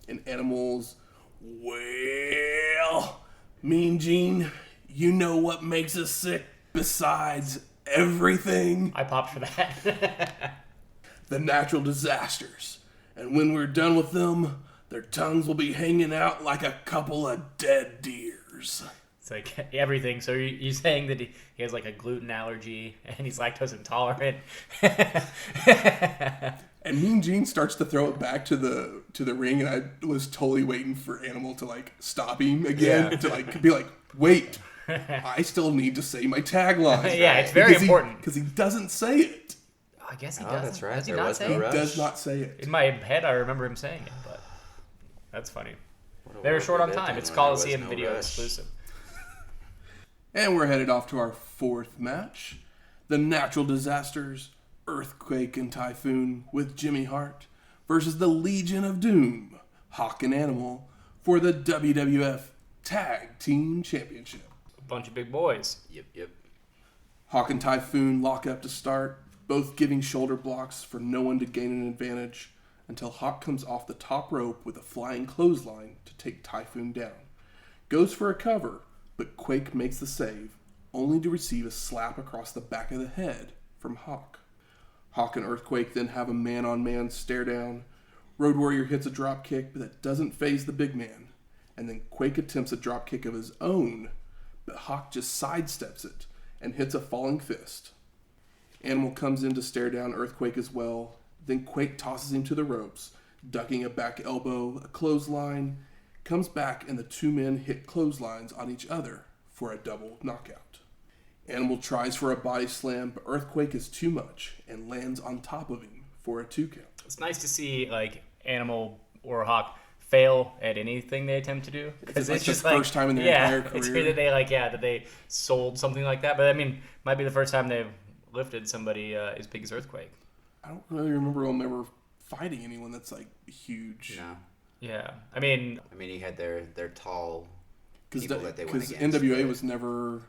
And Animals, well, Mean Gene, you know what makes us sick besides everything? I popped for that. The natural disasters. And when we're done with them, their tongues will be hanging out like a couple of dead deers. It's like everything. So you're saying that he has like a gluten allergy and he's lactose intolerant. And Mean Gene starts to throw it back to the ring, and I was totally waiting for Animal to like stop him again, to like be like, wait, I still need to say my tagline. Yeah, it's very important because he doesn't say it. I guess he does. That's right. Does he There not was say no it? rush. He does not say it. In my head, I remember him saying it, but that's funny. What a They were world short we on lived time. in It's when there was Coliseum no video rush. exclusive. And we're headed off to our fourth match, the Natural Disasters, Earthquake and Typhoon with Jimmy Hart versus the Legion of Doom, Hawk and Animal, for the WWF Tag Team Championship. A bunch of big boys. Yep. Hawk and Typhoon lock up to start, both giving shoulder blocks for no one to gain an advantage, until Hawk comes off the top rope with a flying clothesline to take Typhoon down. Goes for a cover, but Quake makes the save, only to receive a slap across the back of the head from Hawk. Hawk and Earthquake then have a man-on-man stare down. Road Warrior hits a drop kick, but that doesn't faze the big man. And then Quake attempts a drop kick of his own, but Hawk just sidesteps it and hits a falling fist. Animal comes in to stare down Earthquake as well. Then Quake tosses him to the ropes, ducking a back elbow, a clothesline, comes back, and the two men hit clotheslines on each other for a double knockout. Animal tries for a body slam, but Earthquake is too much and lands on top of him for a 2 count. It's nice to see like Animal or Hawk fail at anything they attempt to do, because It's it's the just like first time in their entire career. It's weird that they sold something like that. But I mean, might be the first time they've lifted somebody as big as Earthquake. I don't really remember them ever fighting anyone that's like huge. No. Yeah, I mean, he had their tall people that they went Because against. NWA but- was never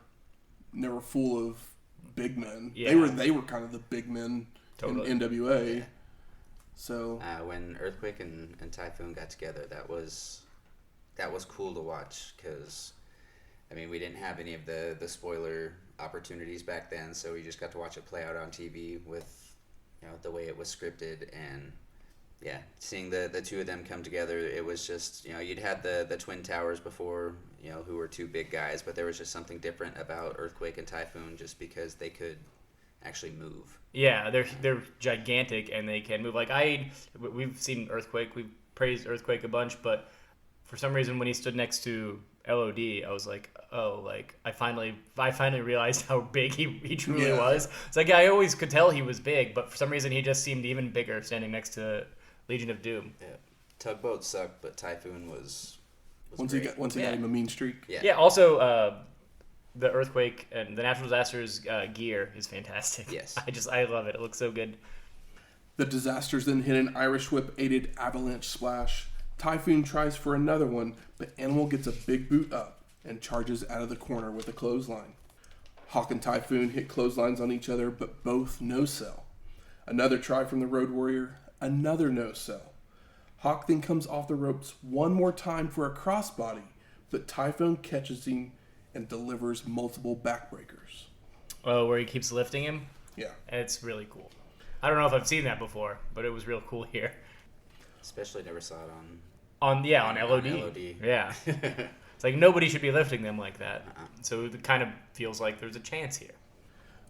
full of big men. Yeah. They were kind of the big men Totally. in NWA. Yeah. So When Earthquake and Typhoon got together, that was cool to watch because, I mean, we didn't have any of the spoiler opportunities back then, so we just got to watch it play out on TV with, the way it was scripted, and yeah, seeing the two of them come together, it was just, you'd had the Twin Towers before, who were two big guys, but there was just something different about Earthquake and Typhoon just because they could actually move. yeah, they're gigantic and they can move. Like we've seen Earthquake, we've praised Earthquake a bunch, but for some reason when he stood next to LOD, I was like, oh, like I finally realized how big he truly Yeah. was. It's like I always could tell he was big, but for some reason he just seemed even bigger standing next to Legion of Doom. Yeah, Tugboat sucked, but Typhoon was once great. he got Yeah. him a mean streak. Yeah. Also, the Earthquake and the Natural Disasters gear is fantastic. Yes. I love it. It looks so good. The Disasters then hit an Irish Whip aided avalanche splash. Typhoon tries for another one, but Animal gets a big boot up and charges out of the corner with a clothesline. Hawk and Typhoon hit clotheslines on each other, but both no-sell. Another try from the Road Warrior, another no-sell. Hawk then comes off the ropes one more time for a crossbody, but Typhoon catches him and delivers multiple backbreakers. Oh, where he keeps lifting him? Yeah. It's really cool. I don't know if I've seen that before, but it was real cool here. Especially never saw it On LOD. On LOD. Yeah. It's like nobody should be lifting them like that. So it kind of feels like there's a chance here.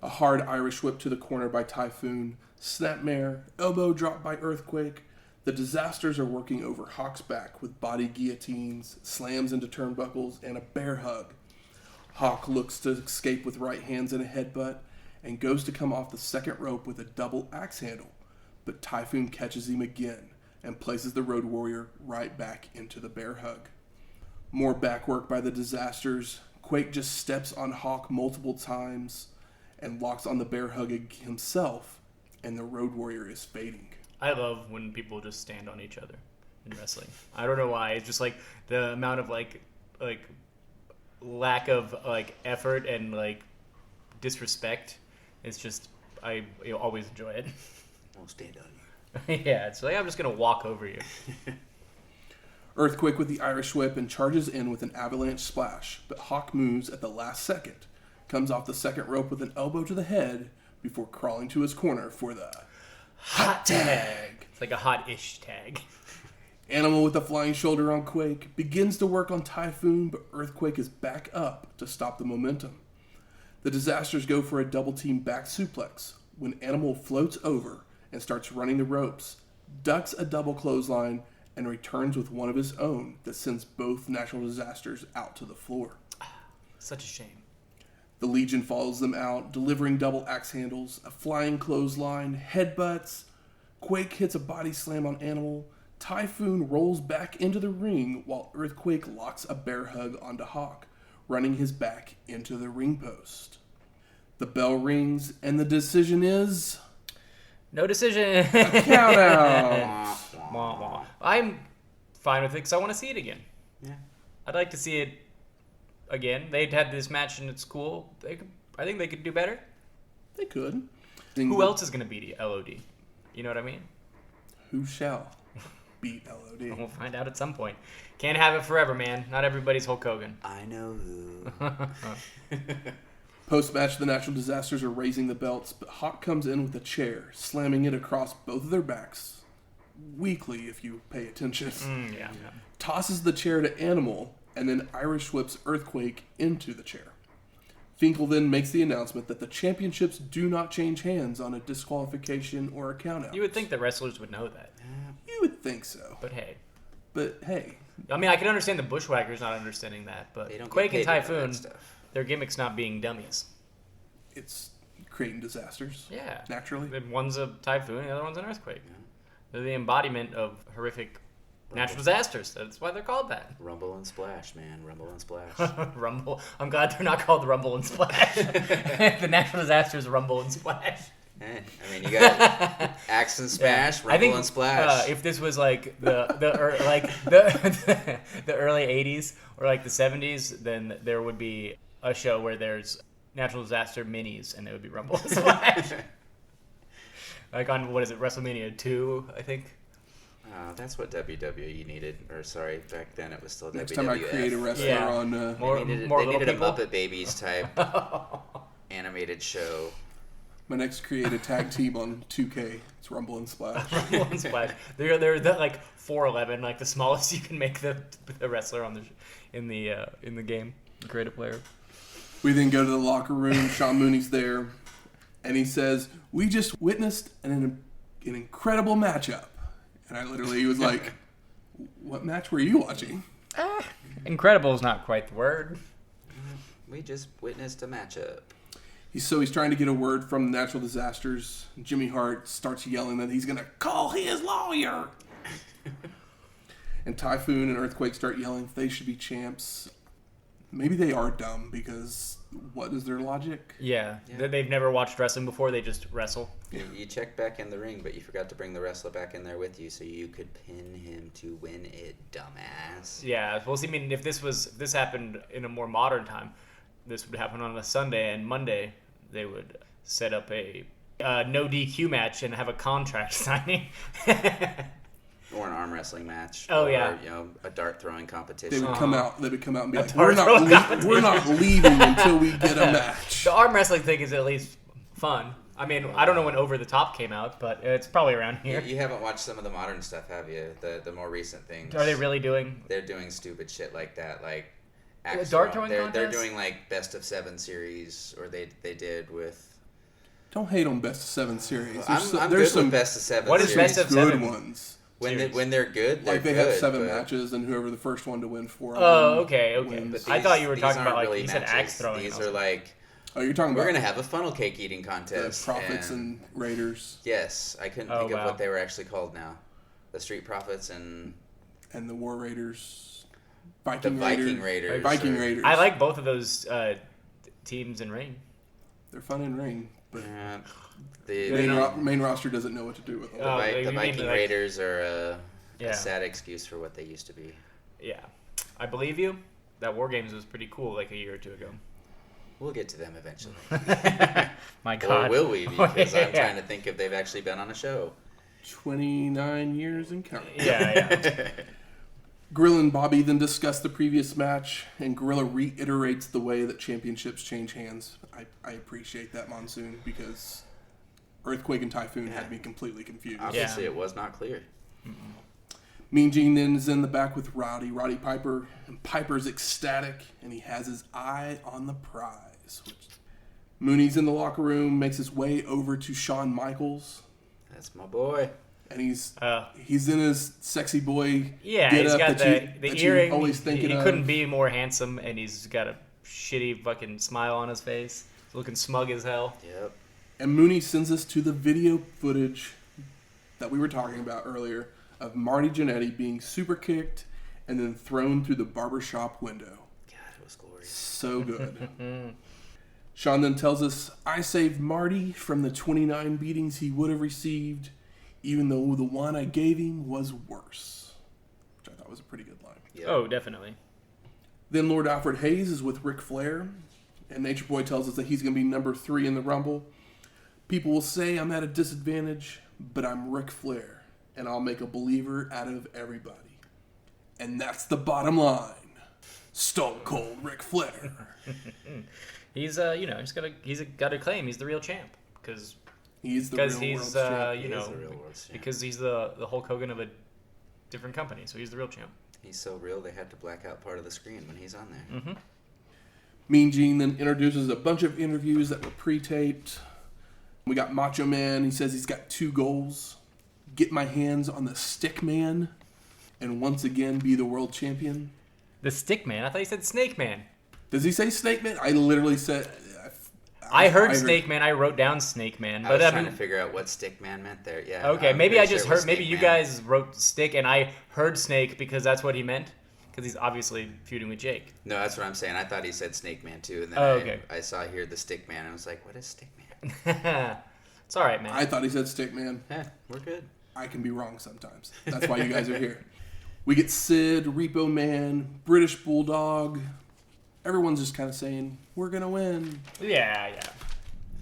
A hard Irish Whip to the corner by Typhoon, snapmare, elbow drop by Earthquake. The Disasters are working over Hawk's back with body guillotines, slams into turnbuckles, and a bear hug. Hawk looks to escape with right hands and a headbutt, and goes to come off the second rope with a double axe handle, but Typhoon catches him again and places the Road Warrior right back into the bear hug. More back work by the Disasters. Quake just steps on Hawk multiple times and locks on the bear hug himself, and the Road Warrior is fading. I love when people just stand on each other in wrestling. I don't know why. It's just like the amount of like lack of like effort and like disrespect. It's just I always enjoy it. Won't stand on you. Yeah, it's like I'm just gonna walk over you. Earthquake with the Irish Whip and charges in with an avalanche splash, but Hawk moves at the last second, comes off the second rope with an elbow to the head before crawling to his corner for the hot tag. It's like a hot-ish tag. Animal with the flying shoulder on Quake begins to work on Typhoon, but Earthquake is back up to stop the momentum. The Disasters go for a double team back suplex when Animal floats over and starts running the ropes, ducks a double clothesline, and returns with one of his own that sends both Natural Disasters out to the floor. Such a shame. The Legion follows them out, delivering double axe handles, a flying clothesline, headbutts. Quake hits a body slam on Animal. Typhoon rolls back into the ring while Earthquake locks a bear hug onto Hawk, running his back into the ring post. The bell rings, and the decision is... No decision. a count out. Wah, wah. I'm fine with it because I want to see it again. Yeah. I'd like to see it again. They'd had this match and it's cool. I think they could do better. They could. Who else is going to beat LOD? You know what I mean? Who shall beat LOD? We'll find out at some point. Can't have it forever, man. Not everybody's Hulk Hogan. I know who. Post-match, the Natural Disasters are raising the belts, but Hawk comes in with a chair, slamming it across both of their backs. Weakly, if you pay attention. Yeah. Tosses the chair to Animal, and then Irish whips Earthquake into the chair. Finkel then makes the announcement that the championships do not change hands on a disqualification or a countout. You would think that wrestlers would know that. You would think so. But hey. I mean, I can understand the Bushwhackers not understanding that, but Quake and Typhoon, their gimmick's not being dummies. It's creating disasters. Yeah. Naturally. One's a Typhoon, the other one's an Earthquake. Yeah. They're the embodiment of horrific natural disasters. That's why they're called that. Rumble and Splash, man. Rumble and Splash. Rumble. I'm glad they're not called Rumble and Splash. The natural disasters Rumble and Splash. I mean, you got Axe and Smash, Rumble and Splash. If this was like the early '80s or like the '70s, then there would be a show where there's natural disaster minis, and it would be Rumble and Splash. Like on WrestleMania 2, I think. That's what WWE needed. Or sorry, back then it was still Next WWF. time I create a wrestler on... They needed a Muppet Babies type animated show. My next creative tag team on 2K, it's Rumble and Splash. Rumble and Splash. They're like 4'11", like the smallest you can make the wrestler on in the game. Creative player. We then go to the locker room. Sean Mooney's there, and he says, "We just witnessed an incredible matchup." And I literally was like, "What match were you watching?" Incredible is not quite the word. We just witnessed a matchup. He's trying to get a word from the Natural Disasters. Jimmy Hart starts yelling that he's going to call his lawyer. And Typhoon and Earthquake start yelling they should be champs. Maybe they are dumb because what is their logic? Yeah. They've never watched wrestling before. They just wrestle. You checked back in the ring, but you forgot to bring the wrestler back in there with you so you could pin him to win it, dumbass. Yeah. Well, see, I mean, if this happened in a more modern time, this would happen on a Sunday, and Monday they would set up a no DQ match and have a contract signing. Or an arm wrestling match. Oh, or, yeah. A dart throwing competition. They would come out and be like, dart throwing we're not leaving until we get a match. The arm wrestling thing is at least fun. I mean, I don't know when Over the Top came out, but it's probably around here. You haven't watched some of the modern stuff, have you? The more recent things. Are they really doing? They're doing stupid shit like that, like dart throwing They're contest? doing like best of 7 series, or they did with. Don't hate on best of 7 series. I'm there's good some with best of 7. What is series. best of good 7? ones. When they're good, they're Like they good, have 7 but matches, and whoever the first one to win 4. Oh, okay. wins. I thought you were these talking about aren't like really you said matches. axe throwing. These are like Oh, you're talking we're about gonna have a funnel cake eating the contest. Prophets and Raiders yes, I couldn't Oh, think of wow. what they were actually called now. The Street Profits and and the War Raiders, the Viking Raiders. Viking or- Raiders. I like both of those teams in ring. They're fun in ring, but The main roster doesn't know what to do with them. Oh, you the mean Viking like- Raiders are Yeah. a sad excuse for what they used to be. Yeah, I believe you. That War Games was pretty cool, like a year or two ago. We'll get to them eventually. My Or God, will we? Because I'm Yeah. trying to think if they've actually been on a show. 29 years and counting. Yeah. Gorilla and Bobby then discuss the previous match, and Gorilla reiterates the way that championships change hands. I appreciate that, Monsoon, because Earthquake and Typhoon had me completely confused. Obviously, it was not clear. Mean Gene then is in the back with Roddy Piper, and Piper's ecstatic, and he has his eye on the prize. Mooney's in the locker room, makes his way over to Shawn Michaels, That's my boy. and he's in his sexy boy Yeah, get he's up got that the you're earring. always thinking he of. couldn't be more handsome, and he's got a shitty fucking smile on his face. He's looking smug as hell. Yep. And Mooney sends us to the video footage that we were talking about earlier of Marty Jannetty being super kicked and then thrown through the barbershop window. God, it was glorious. So good. Sean then tells us, I saved Marty from the 29 beatings he would have received, even though the one I gave him was worse. Which I thought was a pretty good line. Yep. Oh, definitely. Then Lord Alfred Hayes is with Ric Flair, and Nature Boy tells us that he's going to be number 3 in the Rumble. People will say I'm at a disadvantage, but I'm Ric Flair, and I'll make a believer out of everybody. And that's the bottom line. Stone Cold Ric Flair. He's he's got to claim he's the real champ because He's the real he's world's champ. He is the real world's champ. because he's the Hulk Hogan of a different company, so he's the real champ. He's so real they had to black out part of the screen when he's on there. Mm-hmm. Mean Gene then introduces a bunch of interviews that were pre-taped. We got Macho Man. He says he's got 2 goals. Get my hands on the Stick Man and once again be the world champion. The Stick Man? I thought you said Snake Man. Does he say Snake Man? I literally said... I heard Snake Man. I wrote down Snake Man. I was But trying to figure out what Stick Man meant there. Yeah. okay, I'm maybe pretty I sure just it was heard. Maybe Snake you Man. guys wrote Stick, and I heard Snake because that's what he meant. Because he's obviously feuding with Jake. No, that's what I'm saying. I thought he said Snake Man too, and then okay. I saw here the Stick Man, and I was like, "What is Stick Man?" It's all right, man. I thought he said Stick Man. We're good. I can be wrong sometimes. That's why you guys are here. We get Sid, Repo Man, British Bulldog. Everyone's just kind of saying, we're going to win. Yeah.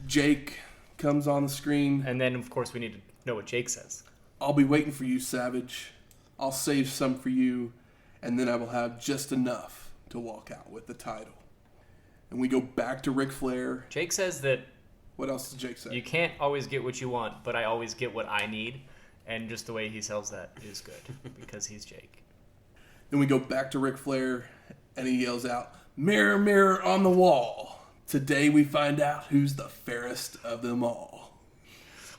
Jake comes on the screen. And then, of course, we need to know what Jake says. I'll be waiting for you, Savage. I'll save some for you, and then I will have just enough to walk out with the title. And we go back to Ric Flair. Jake says that What else did Jake say? you can't always get what you want, but I always get what I need. And just the way he sells that is good because he's Jake. Then we go back to Ric Flair, and he yells out, mirror, mirror on the wall. Today we find out who's the fairest of them all.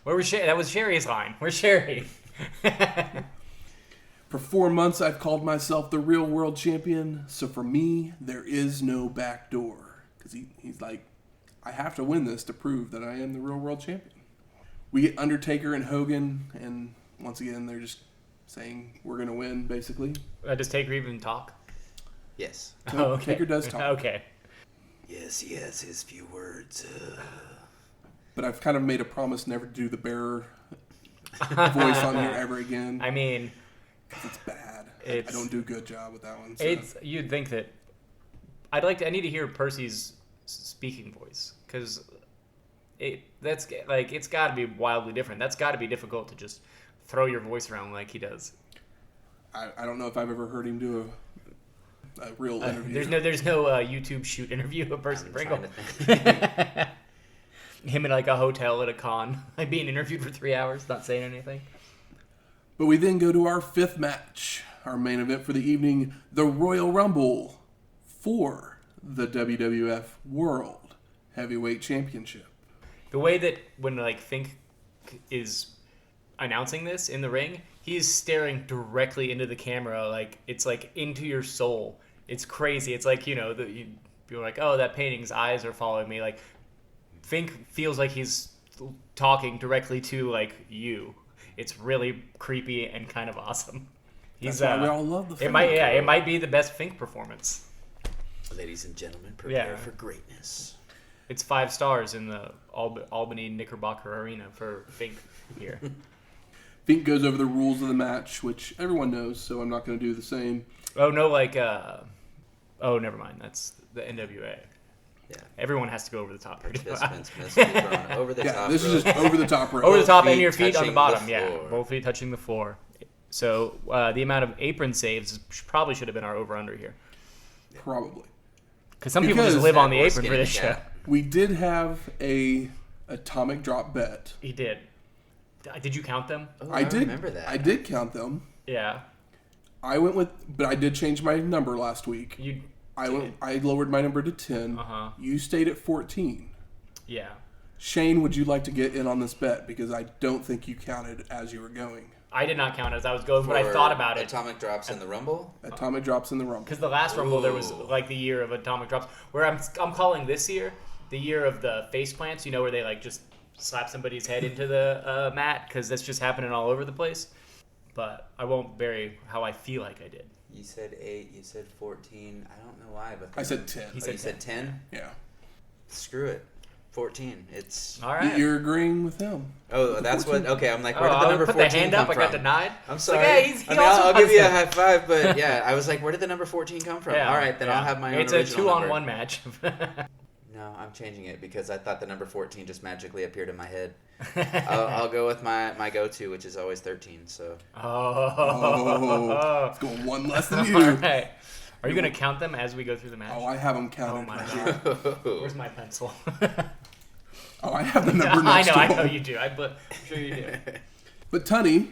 Where was Sherry? That was Sherry's line. Where's Sherry? For 4 months, I've called myself the real world champion, so for me, there is no back door. Because he's like, I have to win this to prove that I am the real world champion. We get Undertaker and Hogan, and once again, they're just saying we're going to win, basically. Does Taker even talk? Yes. So Taker does talk. Okay. Yes, he has his few words. But I've kind of made a promise never to do the bearer voice on here ever again. I mean, it's bad. I It's- don't do a good job with that one. So. you'd think that I need to hear Percy's speaking voice because it's got to be wildly different. That's got to be difficult to just throw your voice around like he does. I don't know if I've ever heard him do a real interview. There's no YouTube shoot interview of Percy I'm Pringle. trying to think. Him in like a hotel at a con, like being interviewed for 3 hours, not saying anything. But we then go to our fifth match, our main event for the evening, the Royal Rumble for the WWF World Heavyweight Championship. The way that when like Fink is announcing this in the ring, he's staring directly into the camera, like it's like into your soul. It's crazy. It's like people are like, oh, that painting's eyes are following me. Like Fink feels like he's talking directly to like you. It's really creepy and kind of awesome. That's why we all love the Fink. It might be the best Fink performance. Ladies and gentlemen, prepare for greatness. It's 5 stars in the Albany Knickerbocker Arena for Fink here. Fink goes over the rules of the match, which everyone knows, so I'm not going to do the same. Oh, no, never mind. That's the NWA. Yeah. Everyone has to go over the top. Participants must be thrown over the top this rope. is just over the top rope. Over the top Both and your feet feet on the touching bottom. the Yeah, floor. both feet touching the floor. So the amount of apron saves probably should have been our over-under here. Probably. Because some people just live on the Or apron for this skinny show. cat. We did have a atomic drop bet. He did. Did you count them? Oh, I did remember that. I did count them. Yeah. But I did change my number last week. You. I lowered my number to 10. Uh-huh. You stayed at 14. Yeah. Shane, would you like to get in on this bet? Because I don't think you counted as you were going. I did not count as I was going, but I thought about it. Atomic drops in the Rumble. Atomic drops in the Rumble. Because the last Rumble, there was like the year of atomic drops. Where I'm calling this year the year of the face plants. Where they like just slap somebody's head into the mat, because that's just happening all over the place. But I won't bury how I feel like I did. You said 8. You said 14. I don't know why, but I said 10. He said you said 10. Yeah. Screw it. 14. It's All right. You're agreeing with him. Oh, that's 14. what. Okay, I'm like, where did the number put 14 the hand come up. from? I got denied. I'm It's sorry. Like, hey, I'll give you a high five, but yeah, I was like, where did the number 14 come from? Yeah, All right, then I'll have my own It's a original 2-on-1 number. match. No, I'm changing it because I thought the number 14 just magically appeared in my head. I'll go with my go-to, which is always 13. So Oh, it's going one less than you. All right. Are you going to count them as we go through the match? Oh, I have them counted. Oh my right God. here. Where's my pencil? Oh, I have the number I next know, to I him. know you do. I'm sure you do. But Tunney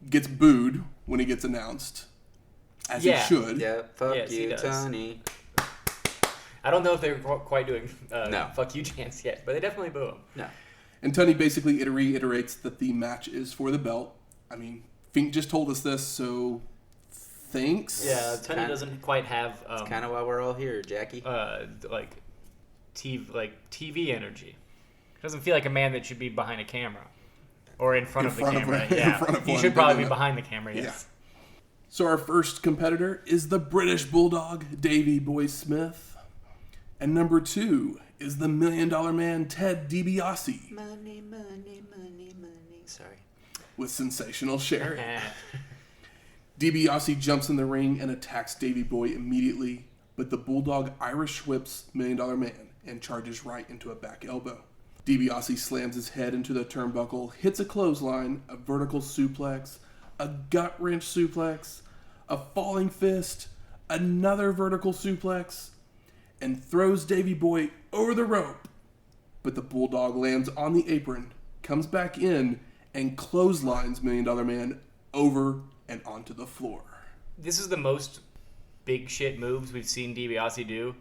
gets booed when he gets announced, as Yeah. he should. yeah, fuck Yes, he you, does. Tony. I don't know if they're quite doing No. fuck you chants yet, but they definitely boo him. No. And Tunney basically reiterates that the match is for the belt. I mean, Fink just told us this, so thanks. Yeah, Tony kind- doesn't quite have Kind of why we're all here, Jackie. like TV energy. Doesn't feel like a man that should be behind a camera or in front of the camera. in Yeah, front of he one, should probably doesn't be it? behind the camera. Yes. So our first competitor is the British Bulldog, Davey Boy Smith. And number 2 is the $1 Million Man, Ted DiBiase, Money, money, money, money. Sorry. with sensational Sherry. DiBiase jumps in the ring and attacks Davey Boy immediately, but the Bulldog Irish whips $1 Million Man and charges right into a back elbow. DiBiase slams his head into the turnbuckle, hits a clothesline, a vertical suplex, a gut wrench suplex, a falling fist, another vertical suplex, and throws Davey Boy over the rope. But the Bulldog lands on the apron, comes back in, and clotheslines $1 Million Man over and onto the floor. This is the most big shit moves we've seen DiBiase do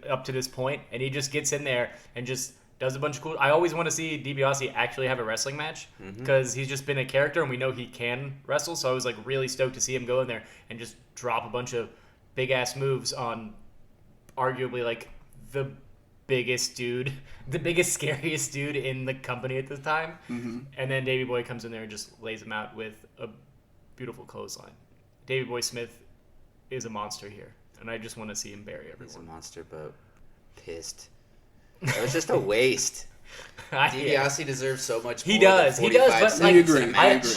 up to this point, and he just gets in there and just does a bunch of cool. I always want to see DiBiase actually have a wrestling match because he's just been a character and we know he can wrestle. So I was like really stoked to see him go in there and just drop a bunch of big ass moves on arguably like the biggest dude, the biggest scariest dude in the company at this time. And then Davey Boy comes in there and just lays him out with a beautiful clothesline. Davey Boy Smith is a monster here, and I just want to see him bury everyone. He's a monster, but pissed. It was just a waste. DiBiase deserves so much more. He does, but I agree.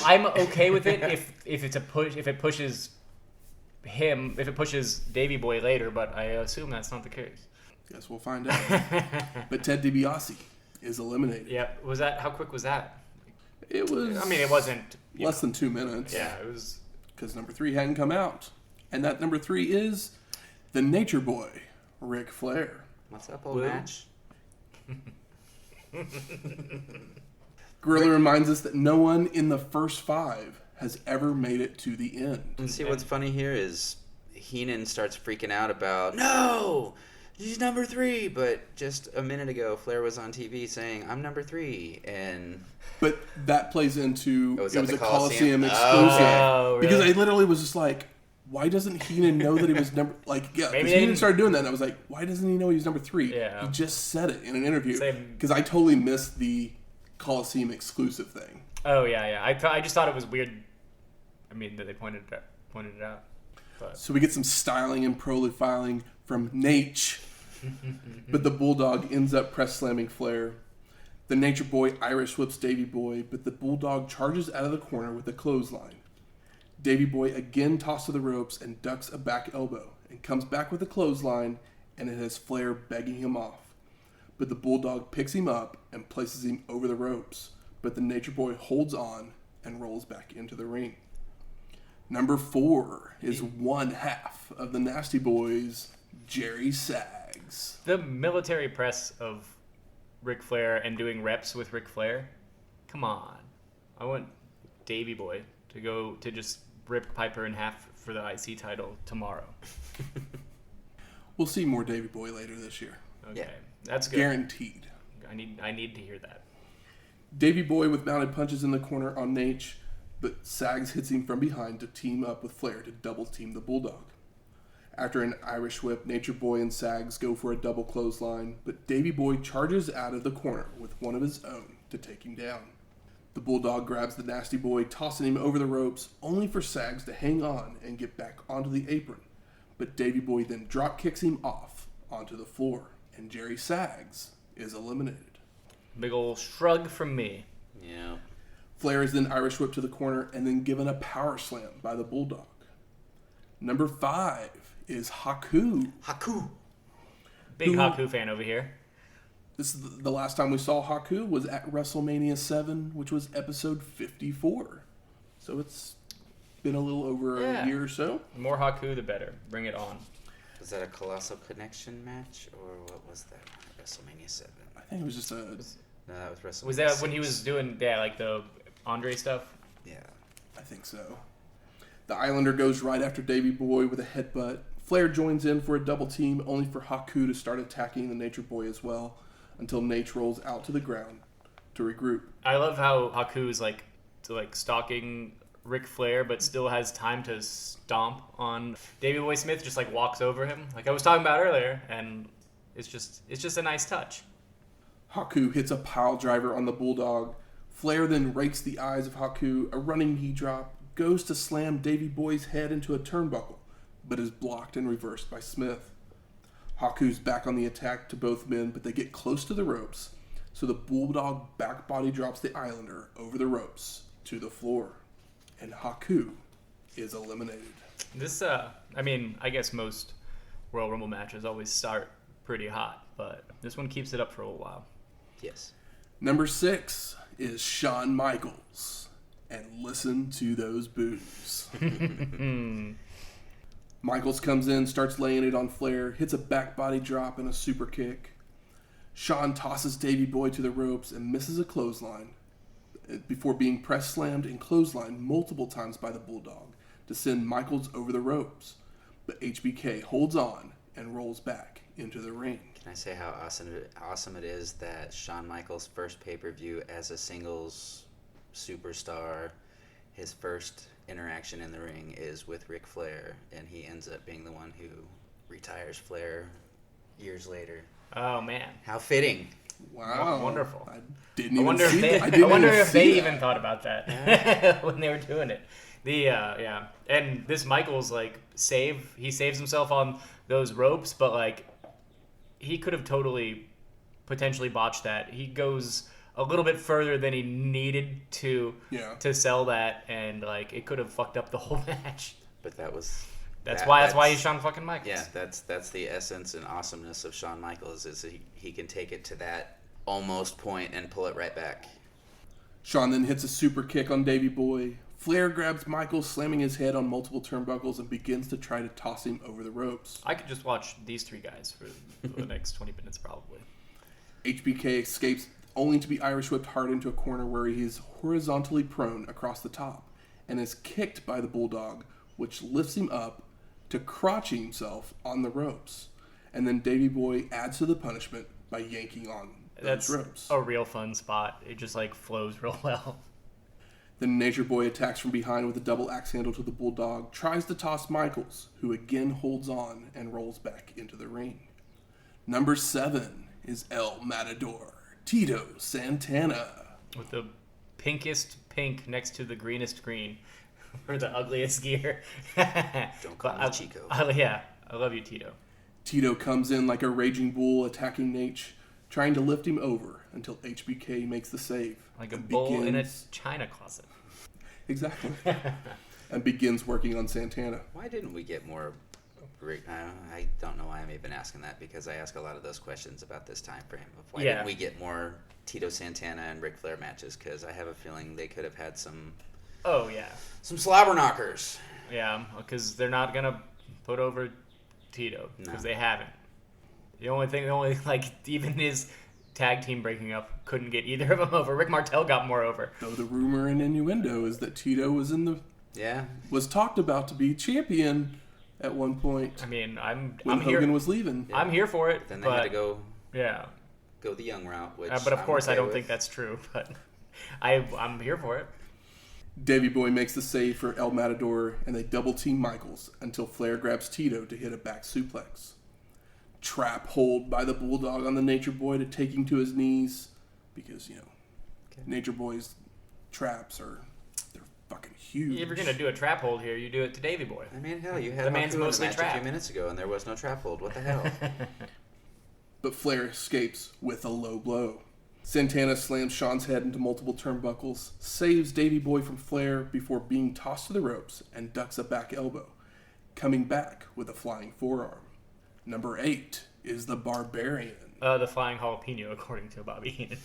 I'm okay with it if it's a push. If it pushes him, if it pushes Davey Boy later, but I assume that's not the case. Guess we'll find out. But Ted DiBiase is eliminated. Yeah, how quick was that? It was. I mean, it wasn't less than 2 minutes. Yeah, it was because number 3 hadn't come out, and that number 3 is the Nature Boy, Ric Flair. What's up, old match? Gorilla reminds us that no one in the first 5 has ever made it to the end. And see, what's funny here is Heenan starts freaking out about, no, he's number 3. But just a minute ago, Flair was on TV saying, I'm number 3. But that plays into, it was a Coliseum exclusive. Oh, really? Because I literally was just like, why doesn't Heenan know that he was number... because Heenan started doing that, and I was like, why doesn't he know he was number 3? Yeah. He just said it in an interview. Same. Because I totally missed the Coliseum exclusive thing. Oh, yeah. I just thought it was weird. I mean, that they pointed it out. But. So we get some styling and profiling from Nate. But the Bulldog ends up press slamming Flair. The Nature Boy Irish whips Davey Boy, but the Bulldog charges out of the corner with a clothesline. Davey Boy again tosses to the ropes and ducks a back elbow and comes back with a clothesline, and it has Flair begging him off. But the Bulldog picks him up and places him over the ropes, but the Nature Boy holds on and rolls back into the ring. Number 4 is one half of the Nasty Boys, Jerry Sags. The military press of Ric Flair and doing reps with Ric Flair. Come on. I want Davey Boy to go to just rip Piper in half for the IC title tomorrow. We'll see more Davey Boy later this year. Okay. Yeah. That's good. Guaranteed. I need to hear that. Davey Boy with mounted punches in the corner on Nate, but Sags hits him from behind to team up with Flair to double team the Bulldog. After an Irish whip, Nature Boy and Sags go for a double clothesline, but Davey Boy charges out of the corner with one of his own to take him down. The Bulldog grabs the Nasty Boy, tossing him over the ropes, only for Sags to hang on and get back onto the apron. But Davey Boy then drop kicks him off onto the floor, and Jerry Sags is eliminated. Big ol' shrug from me. Yeah. Flair is then Irish whipped to the corner and then given a power slam by the Bulldog. Number 5 is Haku. Big Haku fan over here. This is the last time we saw Haku was at WrestleMania 7, which was episode 54. So it's been a little over a year or so. The more Haku, the better. Bring it on. Was that a Colossal Connection match, or what was that? WrestleMania 7. I think it was just a... No, that was WrestleMania Was that 6. when he was doing, like the Andre stuff? Yeah. I think so. The Islander goes right after Davey Boy with a headbutt. Flair joins in for a double team, only for Haku to start attacking the Nature Boy as well, until Nate rolls out to the ground to regroup. I love how Haku is stalking Ric Flair, but still has time to stomp on Davey Boy Smith. Just like walks over him, like I was talking about earlier, and it's just a nice touch. Haku hits a pile driver on the Bulldog. Flair then rakes the eyes of Haku, a running knee drop, goes to slam Davey Boy's head into a turnbuckle, but is blocked and reversed by Smith. Haku's back on the attack to both men, but they get close to the ropes, so the Bulldog back body drops the Islander over the ropes to the floor, and Haku is eliminated. This, I guess most Royal Rumble matches always start pretty hot, but this one keeps it up for a little while. Yes. Number 6 is Shawn Michaels, and listen to those boos. Michaels comes in, starts laying it on Flair, hits a back body drop and a super kick. Shawn tosses Davey Boy to the ropes and misses a clothesline before being press slammed and clotheslined multiple times by the Bulldog to send Michaels over the ropes. But HBK holds on and rolls back into the ring. Can I say how awesome it is that Shawn Michaels' first pay-per-view as a singles superstar, his first interaction in the ring is with Ric Flair, and he ends up being the one who retires Flair years later. Oh man, how fitting! Wow, wonderful. I wonder if they even thought about that when they were doing it. Yeah. And this Michaels, like, he saves himself on those ropes, but, like, he could have totally potentially botched that. He goes a little bit further than he needed to sell that, and, like, it could have fucked up the whole match. But that was... That's why he's Shawn fucking Michaels. Yeah, that's the essence and awesomeness of Shawn Michaels, is he can take it to that almost point and pull it right back. Shawn then hits a super kick on Davey Boy. Flair grabs Michaels, slamming his head on multiple turnbuckles, and begins to try to toss him over the ropes. I could just watch these three guys for the next 20 minutes, probably. HBK escapes, only to be Irish whipped hard into a corner where he is horizontally prone across the top, and is kicked by the Bulldog, which lifts him up to crotching himself on the ropes. And then Davey Boy adds to the punishment by yanking on those ropes. A real fun spot. It just, like, flows real well. Then Nature Boy attacks from behind with a double axe handle to the Bulldog, tries to toss Michaels, who again holds on and rolls back into the ring. Number 7 is El Matador, Tito Santana. With the pinkest pink next to the greenest green. For the ugliest gear. Don't call me Chico. I love you, Tito. Tito comes in like a raging bull, attacking Nate, trying to lift him over until HBK makes the save. Like a bull in a china closet. Exactly. And begins working on Santana. Why didn't we get more... I don't know why I'm even asking that, because I ask a lot of those questions about this time frame. Why didn't we get more Tito Santana and Ric Flair matches? Because I have a feeling they could have had some... Oh, yeah. Some slobber knockers. Yeah, because they're not going to put over Tito, because they haven't. Even his tag team breaking up couldn't get either of them over. Rick Martel got more over. Though the rumor and innuendo is that Tito was was talked about to be champion at one point. I mean, when Hogan was leaving. I'm here for it. Then they had to go the young route, but of course I don't think that's true, but I'm here for it. Davey Boy makes the save for El Matador, and they double-team Michaels until Flair grabs Tito to hit a back suplex. Trap hold by the Bulldog on the Nature Boy to take him to his knees, because, Nature Boy's traps they're fucking huge. If you're going to do a trap hold here, you do it to Davey Boy. I mean, hell, you had him in a match a few minutes ago, and there was no trap hold. What the hell? But Flair escapes with a low blow. Santana slams Shawn's head into multiple turnbuckles, saves Davey Boy from Flair before being tossed to the ropes, and ducks a back elbow, coming back with a flying forearm. Number 8 is the Barbarian. The flying jalapeno, according to Bobby Heenan.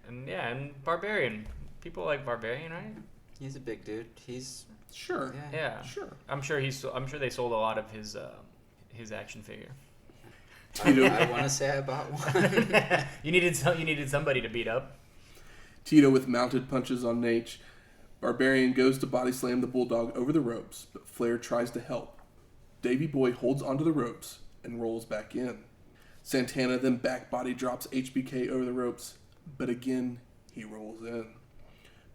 And Barbarian. People like Barbarian, right? He's a big dude. He's... Sure. Yeah. Sure. I'm sure they sold a lot of his action figure. I want to say I bought one. You needed somebody to beat up. Tito with mounted punches on Nate. Barbarian goes to body slam the Bulldog over the ropes, but Flair tries to help. Davey Boy holds onto the ropes and rolls back in. Santana then back body drops HBK over the ropes, but again he rolls in.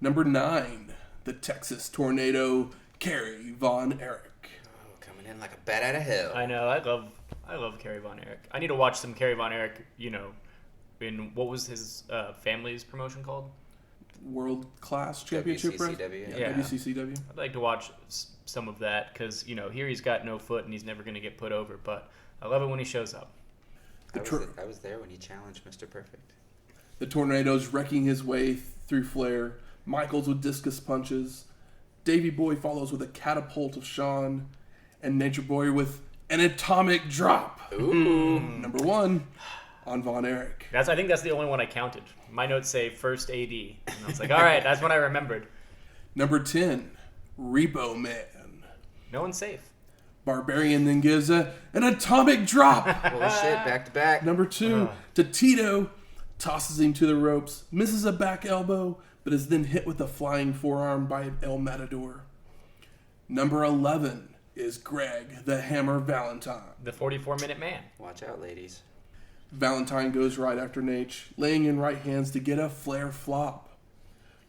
Number 9, the Texas Tornado, Kerry Von Erich. Oh, coming in like a bat out of hell. I know. I love Kerry Von Erich. I need to watch some Kerry Von Erich, in what was his family's promotion called? World Class Championship, WCCW. Yeah, WCCW. I'd like to watch some of that because, here he's got no foot and he's never going to get put over, but I love it when he shows up. I was there when he challenged Mr. Perfect. The Tornado's wrecking his way through Flair. Michaels with discus punches. Davey Boy follows with a catapult of Shawn. And Nature Boy with an atomic drop. Ooh. Number 1 on Von Erich. I think that's the only one I counted. My notes say first AD. And I was like, all right, that's what I remembered. Number 10, Repo Man. No one's safe. Barbarian then gives an atomic drop. Holy shit, back to back. Number 2 to Tito. Tosses him to the ropes. Misses a back elbow, but is then hit with a flying forearm by El Matador. Number 11 is Greg the Hammer Valentine. The 44-minute man. Watch out, ladies. Valentine goes right after Nate, laying in right hands to get a Flair flop.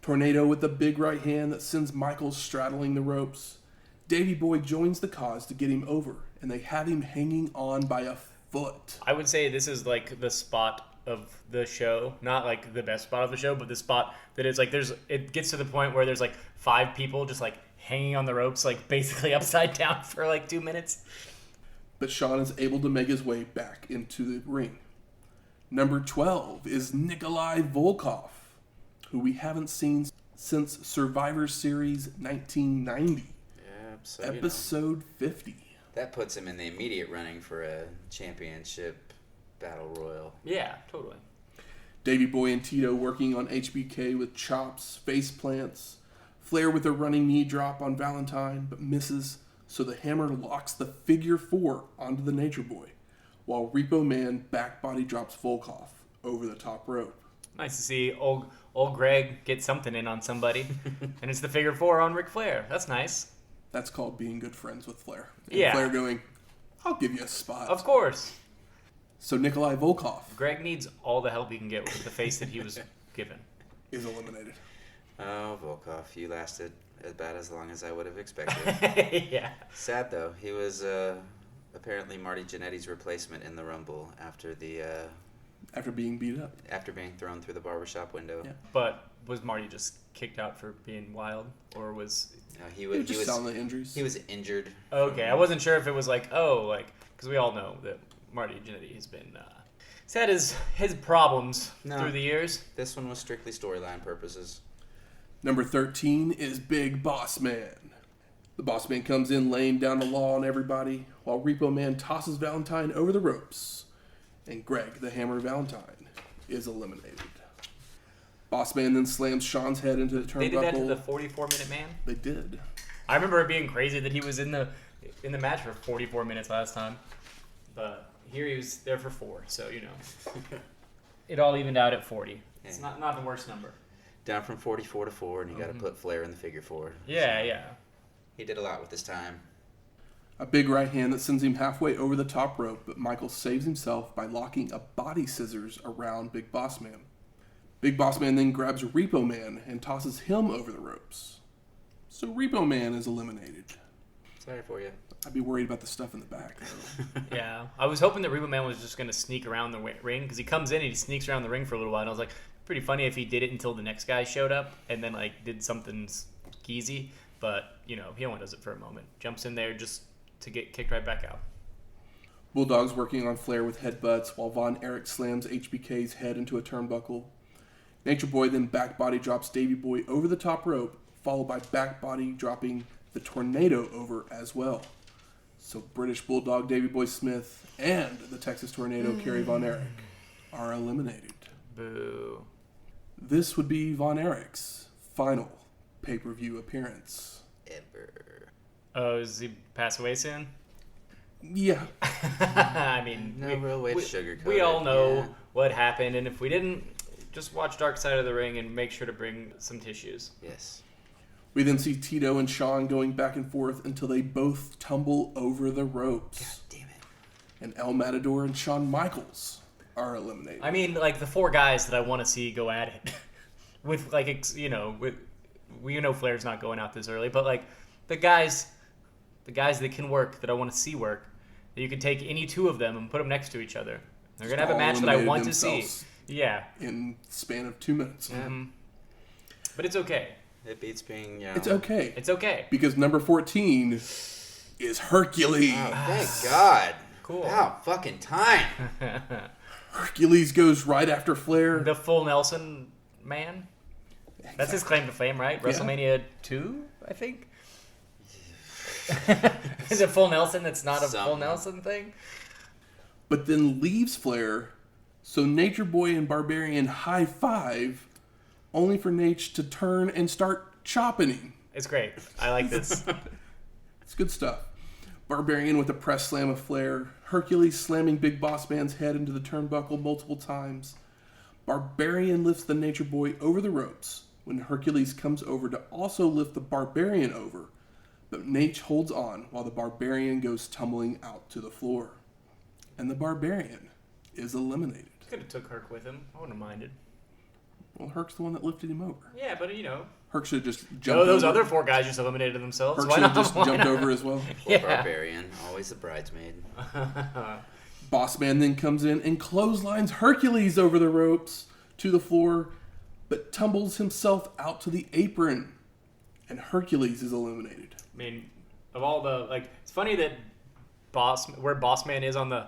Tornado with the big right hand that sends Michaels straddling the ropes. Davey Boy joins the cause to get him over, and they have him hanging on by a foot. I would say this is like the spot of the show, not the best spot of the show, but the spot that is it gets to the point where there's 5 people just hanging on the ropes, like basically upside down for like 2 minutes. But Shawn is able to make his way back into the ring. Number 12 is Nikolai Volkov, who we haven't seen since Survivor Series 1990. Yeah, so, episode 50. That puts him in the immediate running for a championship battle royal. Yeah, totally. Davey Boy and Tito working on HBK with chops, face plants. Flair with a running knee drop on Valentine, but misses, so the Hammer locks the figure 4 onto the Nature Boy, while Repo Man back body drops Volkov over the top rope. Nice to see old Greg get something in on somebody. And it's the figure 4 on Ric Flair. That's nice. That's called being good friends with Flair. And Yeah. Flair going, I'll give you a spot. Of course. So Nikolai Volkov Greg needs all the help he can get with the face that he was given. is eliminated. Oh, Volkov, you lasted about as long as I would have expected. Yeah. Sad, though. He was apparently Marty Jannetty's replacement in the Rumble after Being beat up. after being thrown through the barbershop window. Yeah. But was Marty just kicked out for being wild? Or was... He He was just selling the injuries. he was injured. Okay, I wasn't sure if it was because we all know that Marty Jannetty has been... he's had his problems through the years. This one was strictly storyline purposes. Number 13 is Big Boss Man. The Boss Man comes in laying down the law on everybody, while Repo Man tosses Valentine over the ropes. And Greg, the Hammer Valentine, is eliminated. Boss Man then slams Shawn's head into the turnbuckle. They did that to the 44-minute man? They did. I remember it being crazy that he was in the match for 44 minutes last time. But here he was there for 4, so, it all evened out at 40. It's not the worst number. Down from 44 to 4, and you got to put Flair in the figure 4. Yeah, yeah. He did a lot with his time. A big right hand that sends him halfway over the top rope, but Michael saves himself by locking a body scissors around Big Boss Man. Big Boss Man then grabs Repo Man and tosses him over the ropes. So Repo Man is eliminated. Sorry for you. I'd be worried about the stuff in the back, though. Yeah. I was hoping that Repo Man was just going to sneak around the ring, because he comes in and he sneaks around the ring for a little while, and I was like, pretty funny if he did it until the next guy showed up, and then, did something skeezy, but, he only does it for a moment. Jumps in there just to get kicked right back out. Bulldog's working on Flair with headbutts, while Von Erich slams HBK's head into a turnbuckle. Nature Boy then back body drops Davey Boy over the top rope, followed by back body dropping the Tornado over as well. So British Bulldog Davey Boy Smith and the Texas Tornado Kerry Von Erich are eliminated. Boo. This would be Von Erich's final pay-per-view appearance. Ever. Oh, does he pass away soon? Yeah. I mean, No real way to sugarcoat we all it, know yeah. what happened, and if we didn't, just watch Dark Side of the Ring and make sure to bring some tissues. Yes. We then see Tito and Shawn going back and forth until they both tumble over the ropes. God damn it. And El Matador and Shawn Michaels are eliminated. I mean, the 4 guys that I want to see go at it with, we know Flair's not going out this early, but the guys that can work, that I want to see work, that you could take any 2 of them and put them next to each other. They're going to have a match that I want to see. Yeah. In span of 2 minutes. Yeah. Mm-hmm. But it's okay. It beats being, It's okay. It's okay. Because number 14 is Hercules. Oh, thank God. Cool. About fucking time. Hercules goes right after Flair. The full Nelson man. That's his claim to fame, right? Yeah. WrestleMania 2, I think. Is it full Nelson that's not a full Nelson thing? But then leaves Flair, so Nature Boy and Barbarian high five, only for Nate to turn and start chopping him. It's great. I like this. It's good stuff. Barbarian with a press slam of Flair. Hercules slamming Big Boss Man's head into the turnbuckle multiple times. Barbarian lifts the Nature Boy over the ropes when Hercules comes over to also lift the Barbarian over. But Nate holds on while the Barbarian goes tumbling out to the floor. And the Barbarian is eliminated. Could have took Herc with him. I wouldn't have minded. Well, Herc's the one that lifted him over. Yeah, but Herc should have just jumped No, those over. other 4 guys just eliminated themselves. Herc Why should have not? just Why jumped not? over as well. Poor Yeah. Barbarian. Always the bridesmaid. Boss Man then comes in and clotheslines Hercules over the ropes to the floor, but tumbles himself out to the apron. and Hercules is eliminated. I mean, of all the, like, it's funny that where Boss Man is on the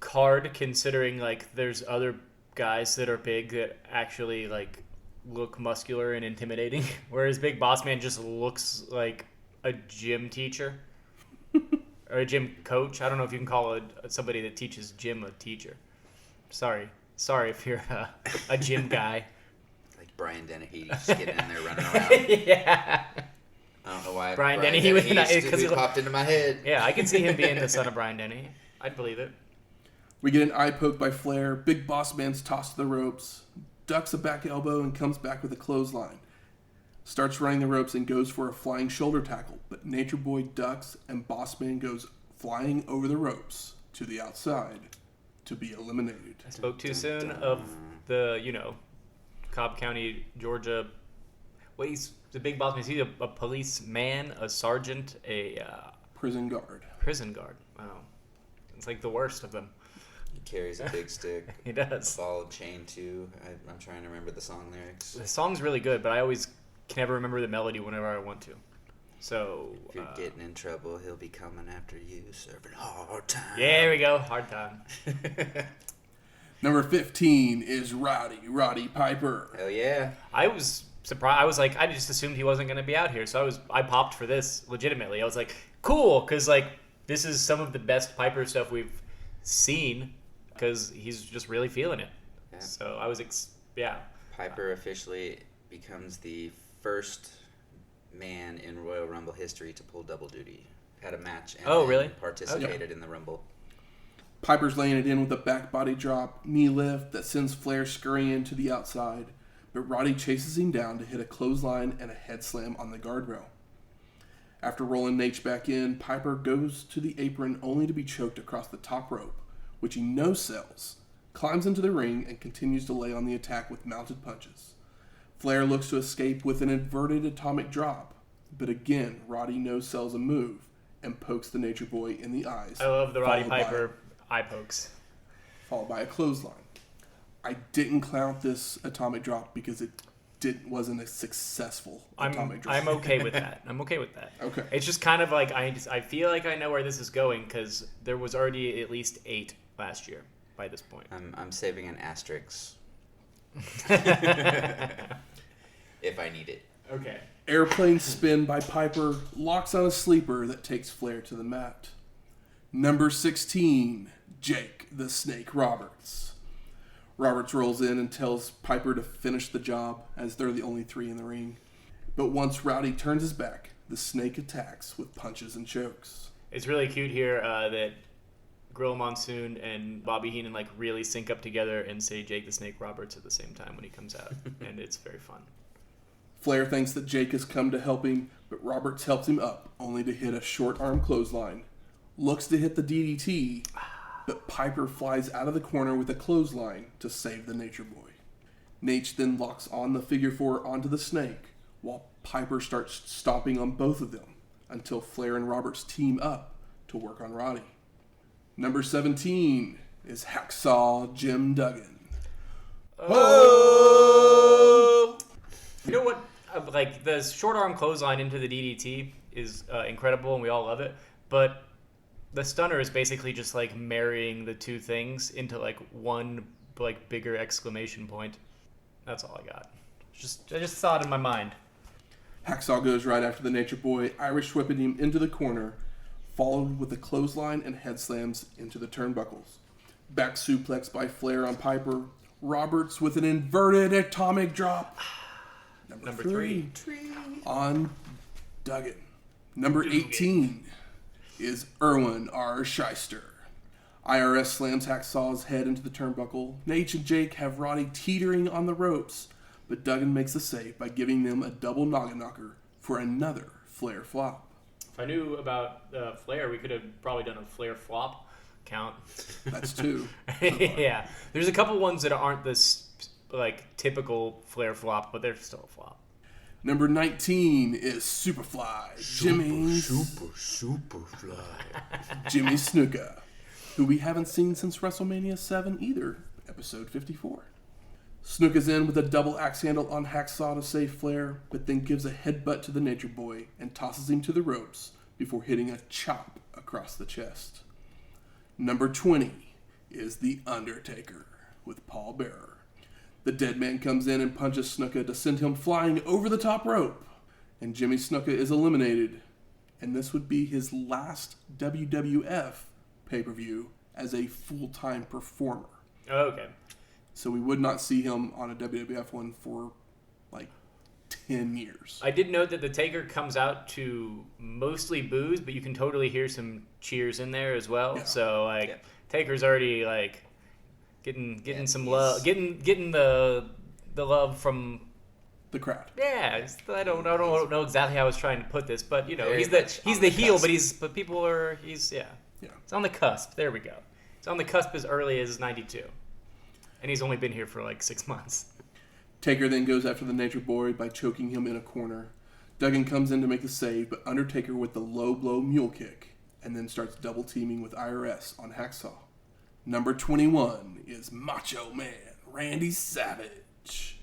card, considering, like, there's other guys that are big that actually, like, look muscular and intimidating, whereas Big Boss Man just looks like a gym teacher or a gym coach. I don't know if you can call somebody that teaches gym a teacher. Sorry if you're a gym guy. Like Brian Dennehy just getting in there running around. Yeah. I don't know why Brian Dennehy because he popped into my head. Yeah, I can see him being the son of Brian Dennehy. I'd believe it. We get an eye poke by Flair. Big Boss Man's tossed to the ropes, ducks a back elbow, and comes back with a clothesline. Starts running the ropes and goes for a flying shoulder tackle, but Nature Boy ducks and Boss Man goes flying over the ropes to the outside to be eliminated. I spoke too soon of the, Cobb County, Georgia. Well, he's the Big Boss Man. Is he a policeman, a sergeant, a prison guard? Prison guard. Wow. It's like the worst of them. He carries a big stick. He does. Ball of chain too. I'm trying to remember the song lyrics. The song's really good, but I always can never remember the melody whenever I want to. So if you're getting in trouble, he'll be coming after you, serving hard time. Yeah, there we go. Hard time. Number 15 is Roddy Piper. Hell yeah. I was surprised. I was like, I just assumed he wasn't going to be out here. So I popped for this legitimately. I was like, cool, because like this is some of the best Piper stuff we've seen, because he's just really feeling it. Yeah. So I was, Piper officially becomes the first man in Royal Rumble history to pull double duty. Had a match and really? participated in the Rumble. Piper's laying it in with a back body drop, knee lift that sends Flair scurrying to the outside, but Roddy chases him down to hit a clothesline and a head slam on the guardrail. After rolling Nate back in, Piper goes to the apron only to be choked across the top rope, which he no-sells, climbs into the ring, and continues to lay on the attack with mounted punches. Flair looks to escape with an inverted atomic drop, but again, Roddy no-sells a move and pokes the Nature Boy in the eyes. I love the Roddy Piper eye pokes. Followed by a clothesline. I didn't count this atomic drop because it wasn't a successful atomic drop. I'm okay with that. Okay. It's just kind of like I feel like I know where this is going, because there was already at least 8 last year by this point. I'm saving an asterisk. If I need it. Okay. Airplane spin by Piper locks on a sleeper that takes Flair to the mat. Number 16, Jake the Snake Roberts. Roberts rolls in and tells Piper to finish the job, as they're the only 3 in the ring. But once Rowdy turns his back, the Snake attacks with punches and chokes. It's really cute here that Gorilla Monsoon and Bobby Heenan like really sync up together and say Jake the Snake Roberts at the same time when he comes out, and it's very fun. Flair thinks that Jake has come to help him, but Roberts helps him up, only to hit a short arm clothesline. Looks to hit the DDT, but Piper flies out of the corner with a clothesline to save the Nature Boy. Nate then locks on the figure 4 onto the Snake, while Piper starts stomping on both of them, until Flair and Roberts team up to work on Roddy. Number 17 is Hacksaw Jim Duggan. Oh! You know what? Like, the short arm clothesline into the DDT is incredible, and we all love it. But the stunner is basically just like marrying the two things into like one like bigger exclamation point. That's all I got. I just saw it in my mind. Hacksaw goes right after the Nature Boy, Irish whipping him into the corner, followed with a clothesline and head slams into the turnbuckles. Back suplex by Flair on Piper. Roberts with an inverted atomic drop. Number 3 on Duggan. Number 18 is Erwin R. Shyster. IRS slams Hacksaw's head into the turnbuckle. Nate and Jake have Roddy teetering on the ropes, but Duggan makes the save by giving them a double noggin knocker for another Flair flop. If I knew about Flair, we could have probably done a Flair flop count. That's 2. Yeah. There's a couple ones that aren't this like typical Flair flop, but they're still a flop. Number 19 is Superfly. Jimmy Snuka, who we haven't seen since WrestleMania 7 either, episode 54. Snuka's in with a double axe handle on Hacksaw to save Flair, but then gives a headbutt to the Nature Boy and tosses him to the ropes before hitting a chop across the chest. Number 20 is The Undertaker with Paul Bearer. The dead man comes in and punches Snuka to send him flying over the top rope, and Jimmy Snuka is eliminated, and this would be his last WWF pay-per-view as a full-time performer. Okay. So we would not see him on a WWF one for like 10 years. I did note that the Taker comes out to mostly boos, but you can totally hear some cheers in there as well. Yeah. So like Taker's already like getting some love, getting the love from the crowd. Yeah, I don't know exactly how I was trying to put this, but you know, Very he's the heel, but he's it's on the cusp. There we go. It's on the cusp as early as 92. And he's only been here for like 6 months. Taker then goes after the Nature Boy by choking him in a corner. Duggan comes in to make the save, but Undertaker with the low blow mule kick, and then starts double teaming with IRS on Hacksaw. Number 21 is Macho Man Randy Savage.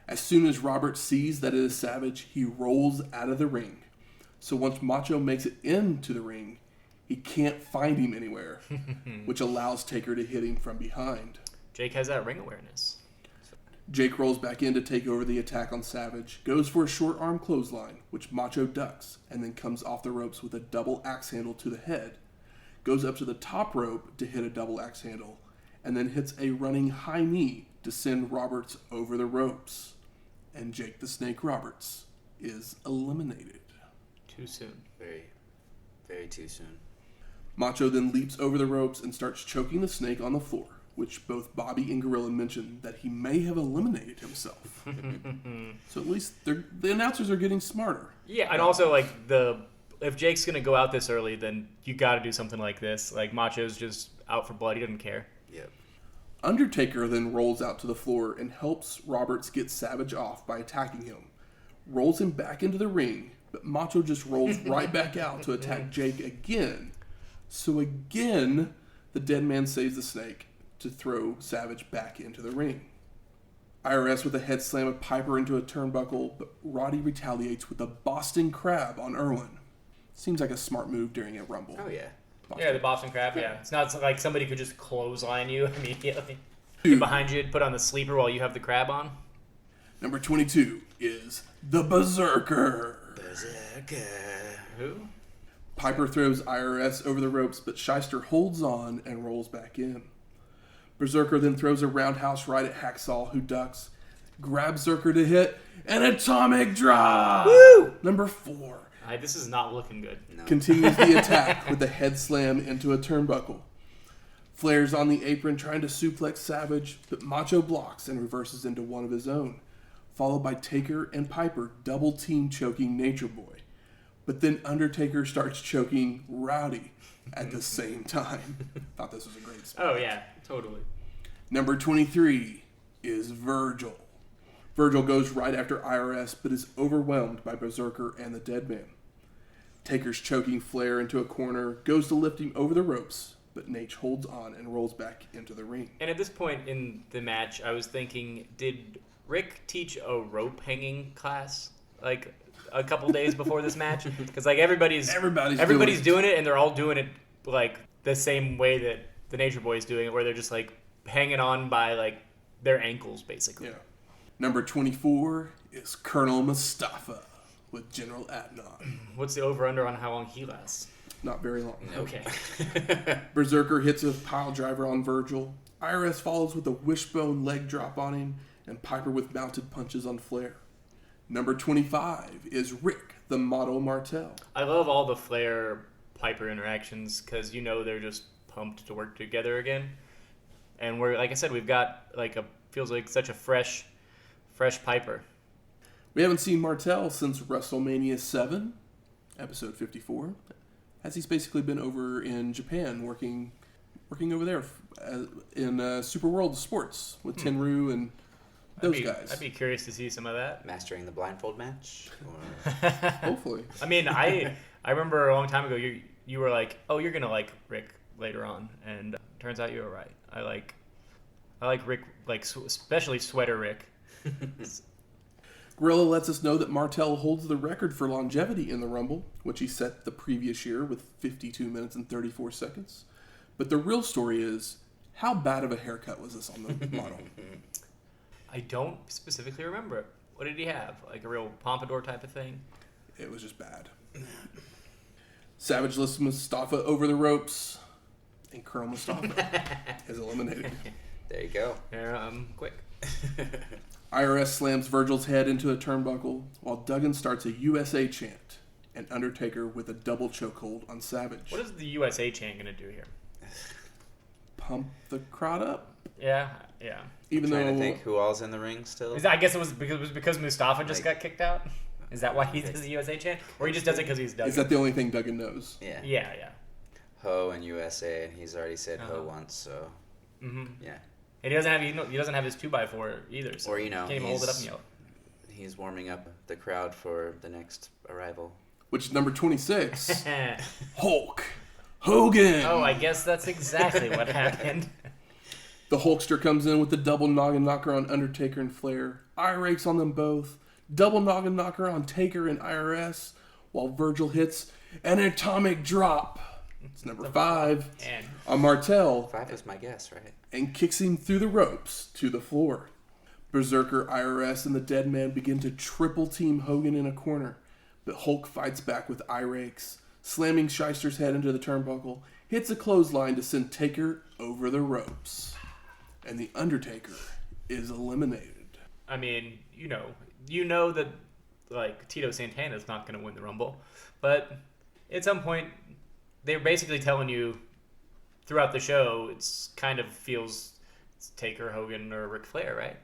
As soon as Robert sees that it is Savage, he rolls out of the ring. So once Macho makes it into the ring, he can't find him anywhere, which allows Taker to hit him from behind. Jake has that ring awareness. Jake rolls back in to take over the attack on Savage, goes for a short arm clothesline, which Macho ducks, and then comes off the ropes with a double axe handle to the head, goes up to the top rope to hit a double axe handle, and then hits a running high knee to send Roberts over the ropes. And Jake the Snake Roberts is eliminated. Too soon. Very, very too soon. Macho then leaps over the ropes and starts choking the Snake on the floor, which both Bobby and Gorilla mentioned that he may have eliminated himself. So at least the announcers are getting smarter. Yeah, and also like if Jake's gonna go out this early, then you got to do something like this. Like Macho's just out for blood; he doesn't care. Yep. Undertaker then rolls out to the floor and helps Roberts get Savage off by attacking him. Rolls him back into the ring, but Macho just rolls right back out to attack Jake again. So again, the dead man saves the Snake to throw Savage back into the ring. IRS with a head slam of Piper into a turnbuckle, but Roddy retaliates with a Boston Crab on Irwin. Seems like a smart move during a Rumble. Oh, yeah. Yeah, the Boston Crab, yeah. It's not like somebody could just clothesline you immediately. Get behind you, put on the sleeper while you have the crab on. Number 22 is the Berserker. Berserker. Who? Piper throws IRS over the ropes, but Shyster holds on and rolls back in. Berserker then throws a roundhouse right at Hacksaw, who ducks, grabs Zerker to hit, an atomic drop! Woo! Number 4. This is not looking good. No. Continues the attack with a head slam into a turnbuckle. Flair's on the apron trying to suplex Savage, but Macho blocks and reverses into one of his own, followed by Taker and Piper double team choking Nature Boy. But then Undertaker starts choking Rowdy at the same time. Thought this was a great spot. Oh, yeah, totally. Number 23 is Virgil. Virgil goes right after IRS, but is overwhelmed by Berserker and the Dead Man. Taker's choking Flair into a corner, goes to lift him over the ropes, but Nate holds on and rolls back into the ring. And at this point in the match, I was thinking, did Rick teach a rope hanging class like a couple days before this match? Because like everybody's doing it, and they're all doing it like the same way that the Nature Boy is doing it, where they're just like hanging on by like their ankles, basically. Yeah. Number 24 is Colonel Mustafa with General Adnan. What's the over-under on how long he lasts? Not very long. Okay. Berserker hits a pile driver on Virgil. IRS follows with a wishbone leg drop on him, and Piper with mounted punches on Flair. Number 25 is Rick, the Model Martel. I love all the Flair-Piper interactions because you know they're just pumped to work together again. And we're, like I said, we've got like feels like such a fresh Piper. We haven't seen Martel since WrestleMania 7, episode 54, as he's basically been over in Japan working over there in Super World of Sports with Tenryu and those guys. I'd be curious to see some of that. Mastering the blindfold match? Hopefully. I mean, I remember a long time ago you were like, oh, you're going to like Rick later on, and turns out you were right. I like Rick, especially Sweater Rick. Gorilla lets us know that Martel holds the record for longevity in the Rumble, which he set the previous year with 52 minutes and 34 seconds. But the real story is, how bad of a haircut was this on the model? I don't specifically remember it. What did he have? Like a real pompadour type of thing? It was just bad. Savage lifts Mustafa over the ropes, and Colonel Mustafa is eliminated. There you go. Quick. IRS slams Virgil's head into a turnbuckle, while Duggan starts a USA chant, and Undertaker with a double chokehold on Savage. What is the USA chant going to do here? Pump the crowd up? Yeah. Even I'm trying though to think who all's in the ring still. I guess it was because Mustafa just got kicked out? Is that why he does the USA chant? Or he just does it because he's Duggan? Is that the only thing Duggan knows? Yeah. Yeah. Ho and USA, and he's already said Ho once, so yeah. And he doesn't have his 2x4 either, so Or can't even hold it up and yell. He's warming up the crowd for the next arrival. Which is number 26. Hulk Hogan. Oh, I guess that's exactly what happened. The Hulkster comes in with the double noggin knocker on Undertaker and Flair. Eye rakes on them both. Double noggin knocker on Taker and IRS, while Virgil hits an atomic drop. It's number 5 on Martel. 5 is my guess, right? And kicks him through the ropes to the floor. Berserker, IRS, and the Dead Man begin to triple team Hogan in a corner, but Hulk fights back with eye rakes, slamming Shyster's head into the turnbuckle, hits a clothesline to send Taker over the ropes. And the Undertaker is eliminated. I mean, you know that like Tito Santana's not going to win the Rumble, but at some point they're basically telling you throughout the show it's kind of feels it's Taker, Hogan, or Ric Flair, right?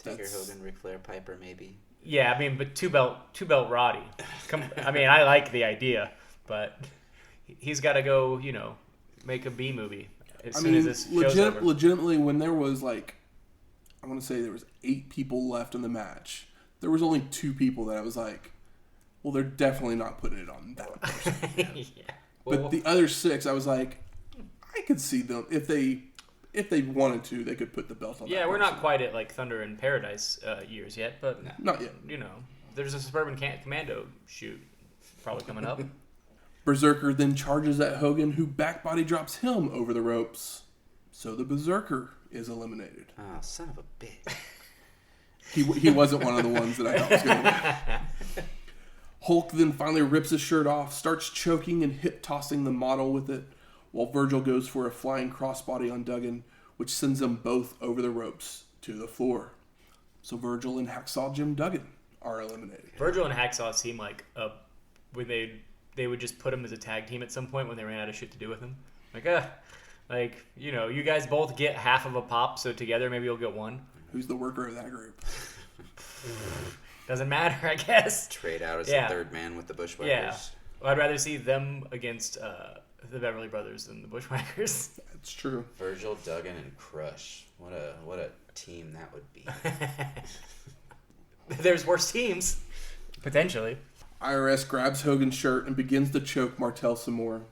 Taker, Hogan, Ric Flair, Piper, maybe. Yeah, I mean, but two belt Roddy. I mean, I like the idea, but he's got to go, make a B movie as soon as this show's over. Legitimately, when there was I want to say there was 8 people left in the match, there was only 2 people that I was like, well, they're definitely not putting it on that person. Yeah. But the other 6, I was like, I could see them if they wanted to, they could put the belt on. Yeah, we're not quite at like Thunder in Paradise years yet, but not yet. There's a Suburban Commando shoot probably coming up. Berserker then charges at Hogan, who backbody drops him over the ropes. So the Berserker is eliminated. Oh, son of a bitch. He wasn't one of the ones that I thought was going to win. Hulk then finally rips his shirt off, starts choking and hip-tossing the model with it, while Virgil goes for a flying crossbody on Duggan, which sends them both over the ropes to the floor. So Virgil and Hacksaw Jim Duggan are eliminated. Virgil and Hacksaw seem like when they would just put him as a tag team at some point when they ran out of shit to do with him. You guys both get half of a pop, so together maybe you'll get one. Who's the worker of that group? Doesn't matter, I guess. Trade out as the third man with the Bushwhackers. Yeah. Well, I'd rather see them against the Beverly Brothers than the Bushwhackers. That's true. Virgil, Duggan, and Crush. What a team that would be. There's worse teams. Potentially. IRS grabs Hogan's shirt and begins to choke Martel some more.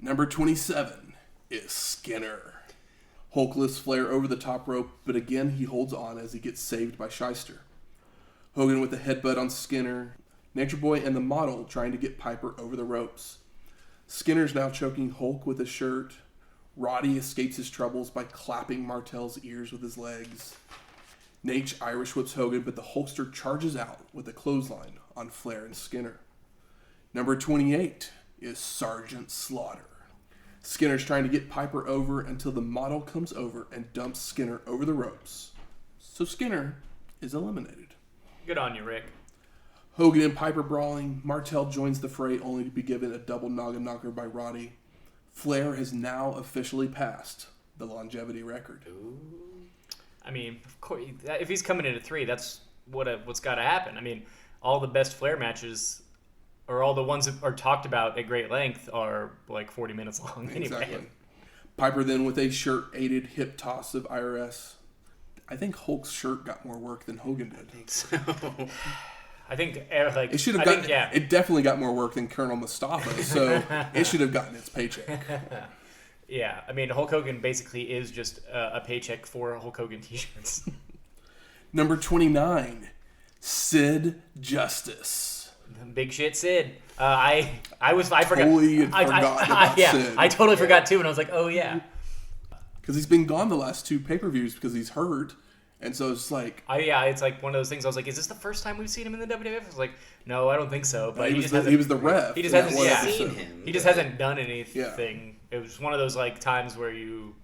Number 27 is Skinner. Hulk lifts Flair over the top rope, but again he holds on as he gets saved by Shyster. Hogan with a headbutt on Skinner. Nature Boy and the model trying to get Piper over the ropes. Skinner's now choking Hulk with his shirt. Roddy escapes his troubles by clapping Martel's ears with his legs. Nate Irish whips Hogan, but the Hulkster charges out with a clothesline on Flair and Skinner. Number 28 is Sergeant Slaughter. Skinner's trying to get Piper over until the model comes over and dumps Skinner over the ropes. So Skinner is eliminated. Good on you, Rick. Hogan and Piper brawling. Martel joins the fray only to be given a double noggin knocker by Roddy. Flair has now officially passed the longevity record. Ooh. I mean, of course, if he's coming in at 3, that's what's got to happen. I mean, all the best Flair matches, or all the ones that are talked about at great length, are like 40 minutes long anyway. Exactly. Piper then with a shirt-aided hip toss of IRS. I think Hulk's shirt got more work than Hogan did. I think so. I think it should have gotten. It definitely got more work than Colonel Mustafa, so it should have gotten its paycheck. Yeah, I mean, Hulk Hogan basically is just a paycheck for Hulk Hogan t-shirts. Number 29, Sid Justice. Big shit, Sid. I forgot. Totally forgot about Sid. I totally forgot too, and I was like, oh yeah. Because he's been gone the last 2 pay-per-views because he's hurt. And so it's like... it's like one of those things. I was like, is this the first time we've seen him in the WWF? I was like, no, I don't think so. But he was the ref. He just hasn't seen him. He just hasn't done anything. Yeah. It was one of those like times where you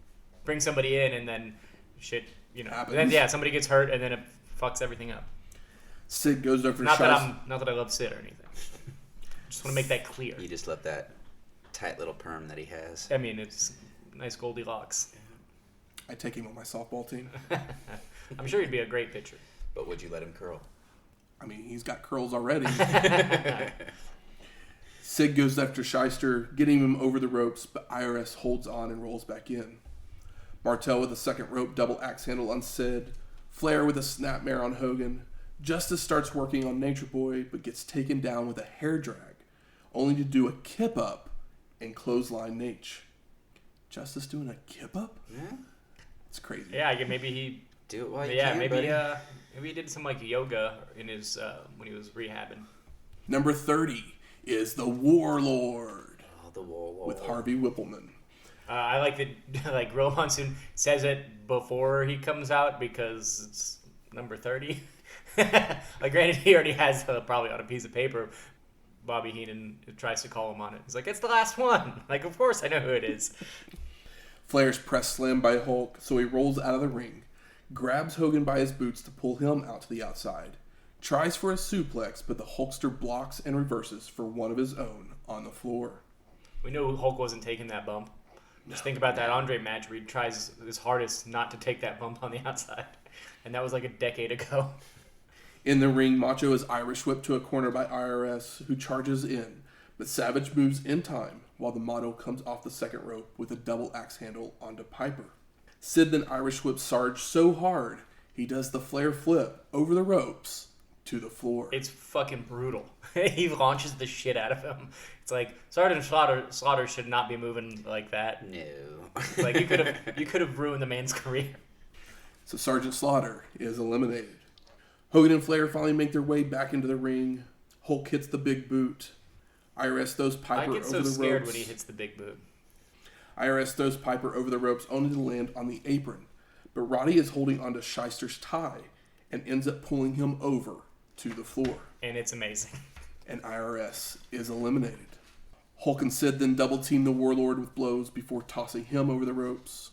bring somebody in and then shit, happens. Then somebody gets hurt and then it fucks everything up. Sid goes over not that I love Sid or anything. Just want to make that clear. You just love that tight little perm that he has. I mean, it's nice Goldilocks. I take him on my softball team. I'm sure he'd be a great pitcher. But would you let him curl? I mean, he's got curls already. Sid goes after Shyster, getting him over the ropes, but IRS holds on and rolls back in. Martel with a second rope double axe handle on Sid. Flair with a snapmare on Hogan. Justice starts working on Nature Boy, but gets taken down with a hair drag, only to do a kip up and clothesline Nate. Justice doing a kip up? Yeah. It's crazy. Yeah, maybe he... Do it while you can, can, maybe buddy. maybe he did some like yoga in his when he was rehabbing. Number 30 is the Warlord. Oh, the Warlord. With Harvey Whippleman. I like that. Like Real Monsoon says it before he comes out because it's number 30. Like, granted, he already has probably on a piece of paper. Bobby Heenan tries to call him on it. He's like, "It's the last one." Like, of course I know who it is. Flair's press slam by Hulk, so he rolls out of the ring. Grabs Hogan by his boots to pull him out to the outside. Tries for a suplex, but the Hulkster blocks and reverses for one of his own on the floor. We knew Hulk wasn't taking that bump. Just think about that Andre match where he tries his hardest not to take that bump on the outside. And that was like a decade ago. In the ring, Macho is Irish whipped to a corner by IRS, who charges in. But Savage moves in time, while the Model comes off the second rope with a double axe handle onto Piper. Sid then Irish whips Sarge so hard, he does the Flair flip over the ropes to the floor. It's fucking brutal. He launches the shit out of him. It's like, Sergeant Slaughter should not be moving like that. No. Like, you could have ruined the man's career. So Sergeant Slaughter is eliminated. Hogan and Flair finally make their way back into the ring. Hulk hits the big boot. IRS throws Piper over the ropes. I get so scared when he hits the big boot. IRS throws Piper over the ropes only to land on the apron. But Roddy is holding onto Shyster's tie and ends up pulling him over to the floor. And it's amazing. And IRS is eliminated. Hulk and Sid then double team the Warlord with blows before tossing him over the ropes.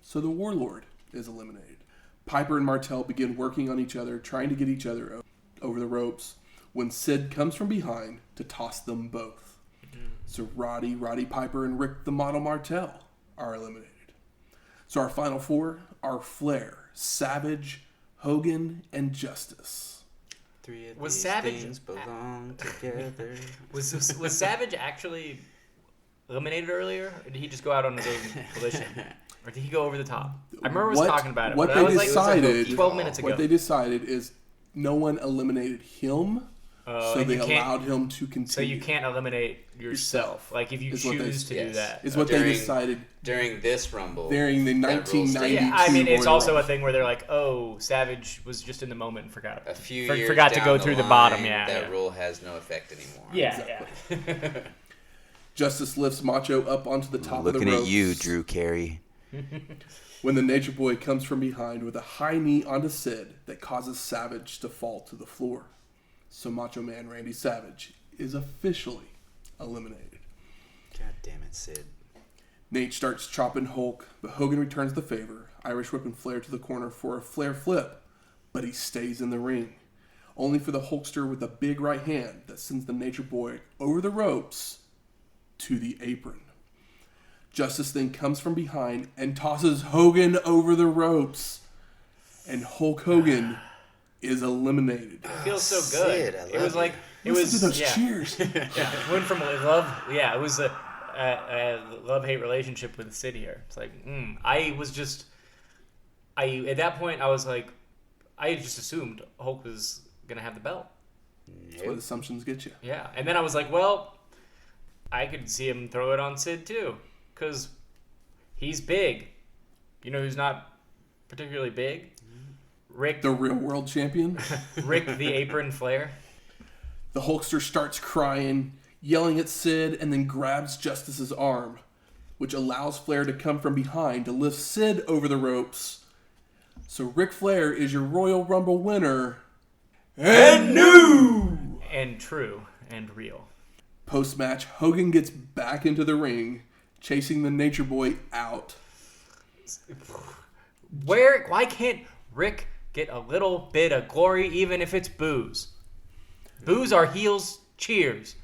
So the Warlord is eliminated. Piper and Martel begin working on each other, trying to get each other over the ropes, when Sid comes from behind to toss them both. So Roddy, Piper, and Rick the Model Martel are eliminated. So our final 4 are Flair, Savage, Hogan, and Justice. 3 of Was these Savage things belong together. Was Savage actually eliminated earlier, or did he just go out on his own volition? Or did he go over the top? I remember us talking about it. What but they that was decided, like 12 minutes ago. What they decided is no one eliminated him, so they allowed him to continue. So you can't eliminate yourself. Like, if you choose to do that. Is what they decided. During this Rumble. During the 1992 Yeah, I mean, it's Royal also Rumble. a thing where they're like, oh, Savage was just in the moment and forgot. A few years forgot to down go the through the line, bottom, yeah. That rule has no effect anymore. Yeah, Exactly. Justice lifts Macho up onto the top of the ropes. Looking at you, Drew Carey. When the Nature Boy comes from behind with a high knee onto Sid that causes Savage to fall to the floor. So Macho Man Randy Savage is officially eliminated. God damn it, Sid. Nate starts chopping Hulk, but Hogan returns the favor, Irish whipping Flair to the corner for a Flair flip, but he stays in the ring. Only for the Hulkster with a big right hand that sends the Nature Boy over the ropes to the apron. Justice then comes from behind and tosses Hogan over the ropes. And Hulk Hogan is eliminated. It feels so good. Sid, It was like, Listen to those cheers. Yeah, it went from love. Yeah, it was a love-hate relationship with Sid here. It's like, at that point, I was like, I just assumed Hulk was gonna have the belt. That's what assumptions get you. Yeah, and then I was like, well, I could see him throw it on Sid too, because He's big. You know who's not particularly big? Rick. The real world champion. Rick the Apron Flair. The Hulkster starts crying, yelling at Sid, and then grabs Justice's arm, which allows Flair to come from behind to lift Sid over the ropes. So Ric Flair is your Royal Rumble winner. And new! And true. And real. Post-match, Hogan gets back into the ring, chasing the Nature Boy out. Why can't Rick get a little bit of glory, even if it's boos? Boos are heels cheers.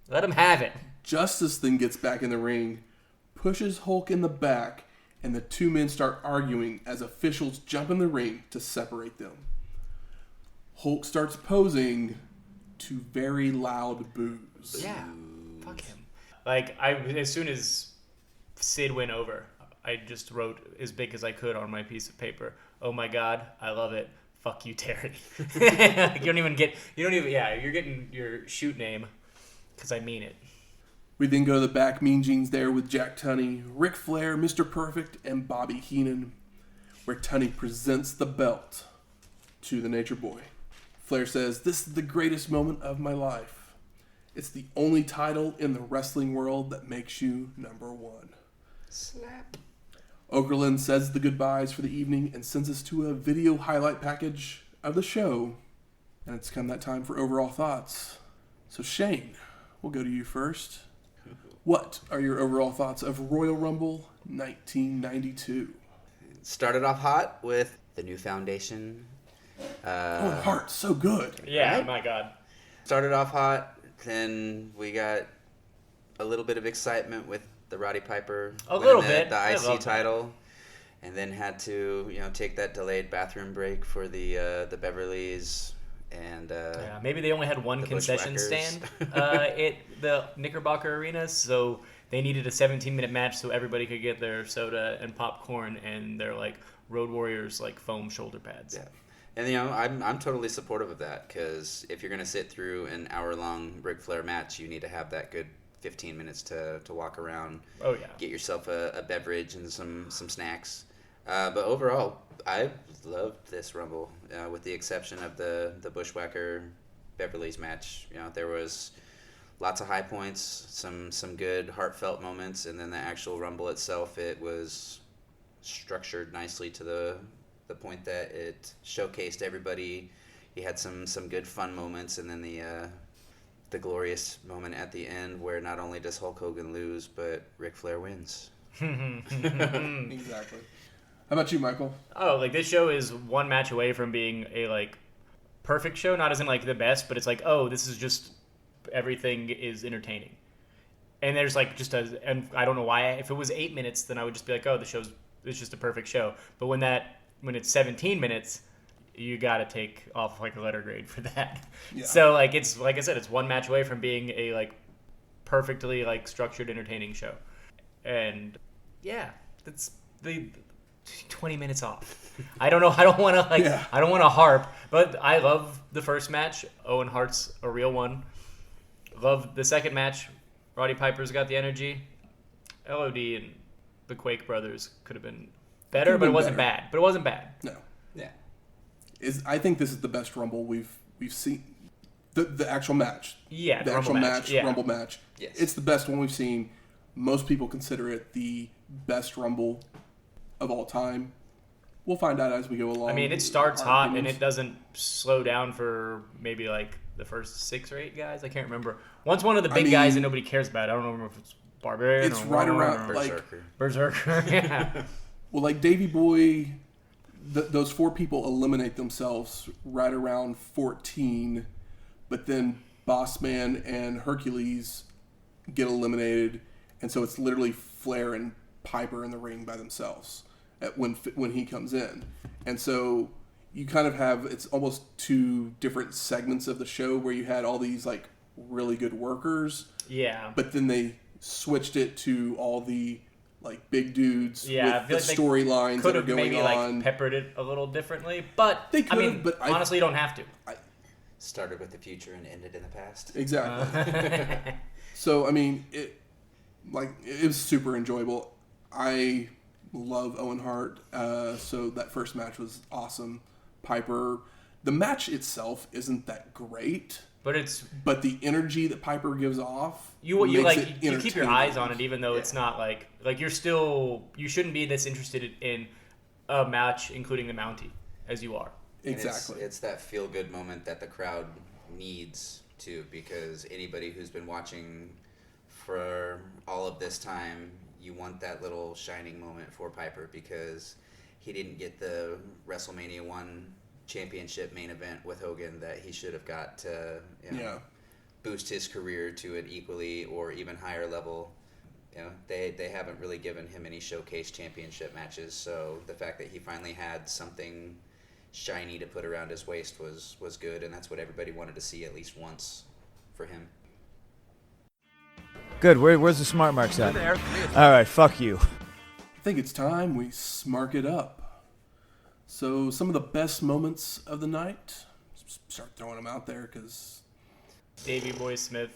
Let him have it. Justice then gets back in the ring, pushes Hulk in the back, and the two men start arguing as officials jump in the ring to separate them. Hulk starts posing to very loud boos. Yeah, fuck him. Like, as soon as Sid went over, I just wrote as big as I could on my piece of paper, "Oh my God, I love it. Fuck you, Terry." You're getting your shoot name because I mean it. We then go to the back, Mean Gene's there with Jack Tunney, Ric Flair, Mr. Perfect, and Bobby Heenan, where Tunney presents the belt to the Nature Boy. Flair says, "This is the greatest moment of my life. It's the only title in the wrestling world that makes you number one." Slap. Okerlund says the goodbyes for the evening and sends us to a video highlight package of the show. And it's come that time for overall thoughts. So Shane, we'll go to you first. What are your overall thoughts of Royal Rumble 1992? Started off hot with the new foundation. Owen Hart, so good. Yeah, Right? my God. Started off hot, then we got a little bit of excitement with the Roddy Piper winning the I IC love title, and then had to take that delayed bathroom break for the Beverlys and Yeah, maybe they only had one the concession Bushwhackers. stand at the Knickerbocker Arena, so they needed a 17-minute match so everybody could get their soda and popcorn and their like Road Warriors like foam shoulder pads. Yeah. And I'm totally supportive of that, because if you're gonna sit through an hour-long Ric Flair match, you need to have that good 15 minutes to walk around. Oh yeah. Get yourself a beverage and some snacks. But overall, I loved this Rumble, with the exception of the Bushwhacker Beverly's match. There was lots of high points, some good heartfelt moments, and then the actual Rumble itself, it was structured nicely to the point that it showcased everybody. You had some good fun moments, and then the glorious moment at the end where not only does Hulk Hogan lose, but Ric Flair wins. Exactly. How about you, Michael? Oh, like this show is one match away from being a like perfect show, not as in like the best, but it's like, oh, this is just everything is entertaining. And there's like and I don't know why. If it was 8 minutes, then I would just be like, oh, it's just a perfect show. But when it's 17 minutes, you got to take off like a letter grade for that. Yeah. So like it's like I said, it's one match away from being a like perfectly like structured, entertaining show. And yeah, that's the 20 minutes off. I don't know. I don't want to harp, but I love the first match. Owen Hart's a real one. Love the second match. Roddy Piper's got the energy. LOD and the Quake brothers could have been better, but it wasn't bad. No. Yeah. I think this is the best Rumble we've seen. The actual match. Yeah, the actual match. Yeah. Rumble match. Yes. It's the best one we've seen. Most people consider it the best Rumble of all time. We'll find out as we go along. I mean, it starts hot and it doesn't slow down for maybe like the first 6 or 8 guys. I can't remember. Once one of the big guys that nobody cares about. I don't remember if it's Barbarian it's or right around Berserker. Yeah. Well, like Davey Boy, those 4 people eliminate themselves right around 14, but then Bossman and Hercules get eliminated, and so it's literally Flair and Piper in the ring by themselves when he comes in. And so you kind of have, it's almost 2 different segments of the show where you had all these like really good workers. Yeah. But then they switched it to all the like big dudes with the like storylines that are going maybe, on. Like peppered it a little differently, but They could, I mean, but honestly, you don't have to. Started with the future and ended in the past. Exactly. So I mean, it was super enjoyable. I love Owen Hart, so that first match was awesome. Piper, the match itself isn't that great, but the energy that Piper gives off, you keep your eyes on it, even though it's not like you shouldn't be this interested in a match, including the Mountie, as you are. Exactly. It's that feel good moment that the crowd needs too, because anybody who's been watching for all of this time, you want that little shining moment for Piper, because he didn't get the WrestleMania 1 championship main event with Hogan that he should have got to boost his career to an equally or even higher level. They haven't really given him any showcase championship matches, so the fact that he finally had something shiny to put around his waist was good, and that's what everybody wanted to see at least once for him. Good. Where's the smart marks at? There. All right. Fuck you. I think it's time we smark it up. So some of the best moments of the night. Start throwing them out there because Davey Boy Smith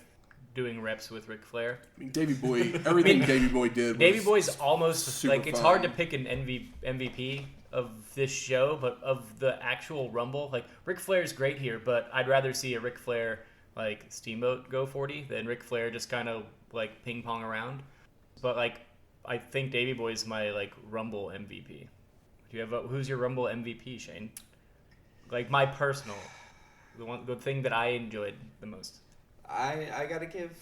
doing reps with Ric Flair. I mean, Davey Boy, everything Davey Boy did. Davey Boy's almost like it's fun. hard to pick an MVP of this show, but of the actual Rumble, like Ric Flair's great here, but I'd rather see a Ric Flair like Steamboat go 40 than Ric Flair just kind of like ping pong around. But like I think Davey Boy's my like Rumble MVP. Do you have who's your Rumble MVP, Shane? Like my personal, the thing that I enjoyed the most. I gotta give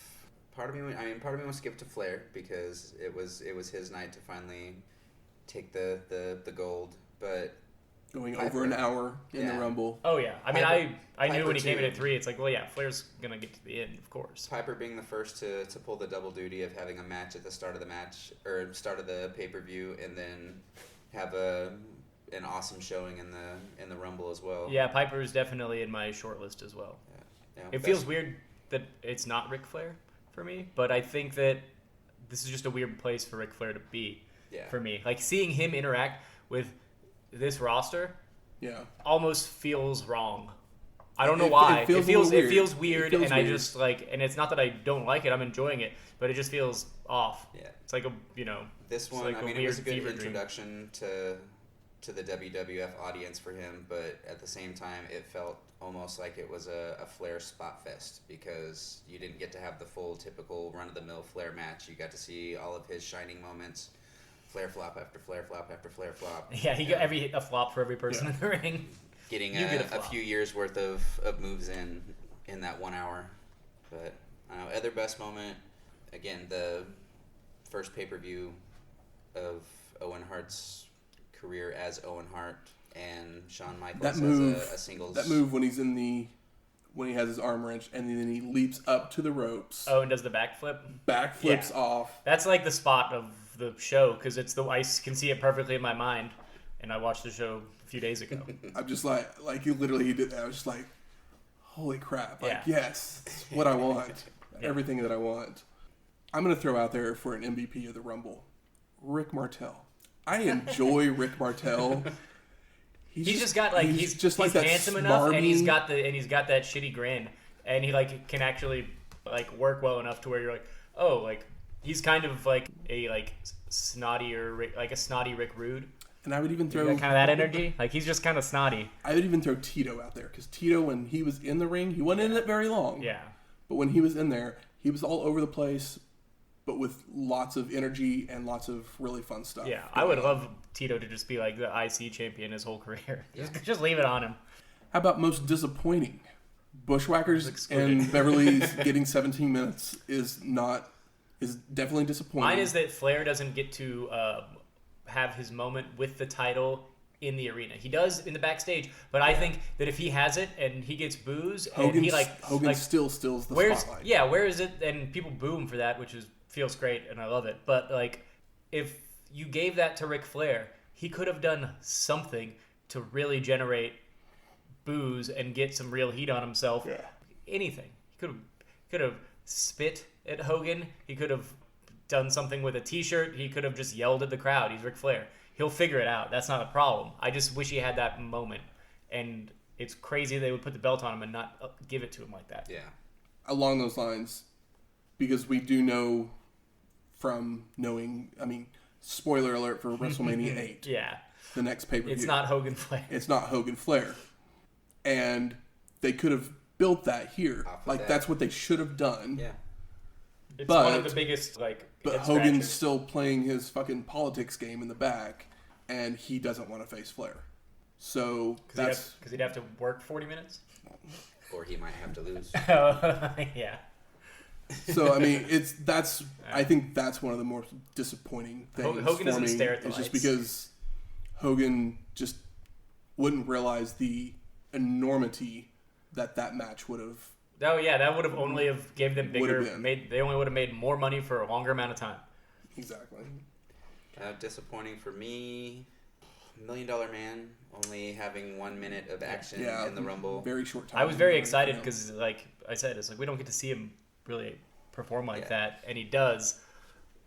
part of me wants to give it to Flair because it was his night to finally take the gold, but going over an hour in the Rumble. Oh yeah, I mean I knew when he came in at 3, it's like, well yeah, Flair's gonna get to the end, of course. Piper being the first to pull the double duty of having a match at the start of the match or start of the pay-per-view, and then have an awesome showing in the Rumble as well. Yeah, Piper is definitely in my short list as well. Yeah, it feels weird that it's not Ric Flair for me, but I think that this is just a weird place for Ric Flair to be for me. Like seeing him interact with this roster almost feels wrong. I don't know why. It feels weird, and I just like, and it's not that I don't like it, I'm enjoying it, but it just feels off. Yeah. It's like this one, like it was a good introduction to the WWF audience for him, but at the same time, it felt almost like it was a Flair spot fest because you didn't get to have the full typical run-of-the-mill Flair match. You got to see all of his shining moments, Flair flop after Flair flop after Flair flop. Yeah, he got a flop for every person in the ring. Getting a few years worth of moves in that 1 hour. But other best moment, again, the first pay-per-view of Owen Hart's career as Owen Hart and Shawn Michaels as a singles. That move when he has his arm wrenched and then he leaps up to the ropes. Oh, and does the backflip? Backflips off. That's like the spot of the show because it's I can see it perfectly in my mind, and I watched the show a few days ago. I'm just like he did that. I was just like, holy crap! Like yes, it's what I want. Everything that I want. I'm gonna throw out there for an MVP of the Rumble, Rick Martel. I enjoy Rick Martel. He's just he's handsome enough, and he's got that shitty grin, and he like can actually like work well enough to where you're like, oh, like he's kind of like a snotty Rick Rude. And I would even throw kind of that energy. Like he's just kind of snotty. I would even throw Tito out there because Tito, when he was in the ring, he wasn't in it very long. Yeah. But when he was in there, he was all over the place, but with lots of energy and lots of really fun stuff. Yeah, I would love Tito to just be like the IC champion his whole career. Just leave it on him. How about most disappointing? Bushwhackers and Beverly's getting 17 minutes is definitely disappointing. Mine is that Flair doesn't get to have his moment with the title in the arena. He does in the backstage, but I think that if he has it and he gets boos, Hogan still steals the spotlight. Yeah, where is it? And people boo him for that, which feels great, and I love it. But like, if you gave that to Ric Flair, he could have done something to really generate boos and get some real heat on himself. Yeah. Anything. He could have spit at Hogan. He could have done something with a T-shirt. He could have just yelled at the crowd. He's Ric Flair. He'll figure it out. That's not a problem. I just wish he had that moment. And it's crazy they would put the belt on him and not give it to him like that. Yeah. Along those lines, because we do know from knowing, Spoiler alert for WrestleMania 8. Yeah. The next pay-per-view. It's not Hogan Flair. It's not Hogan Flair. And they could have built that here. That's what they should have done. Yeah. It's one of the biggest, But Hogan's still playing his fucking politics game in the back, and he doesn't want to face Flair. So because he'd have to work 40 minutes? Or he might have to lose. Yeah. So I mean, I think that's one of the more disappointing things. Hogan doesn't stare at the lights. lights. Just because Hogan just wouldn't realize the enormity that match would have. Oh yeah, that would have only have gave them bigger. They only would have made more money for a longer amount of time. Exactly. Disappointing for me. $1 Million Man only having 1 minute of action in the Rumble. Very short time. I was very excited because, like I said, it's like we don't get to see him really perform like that, and he does.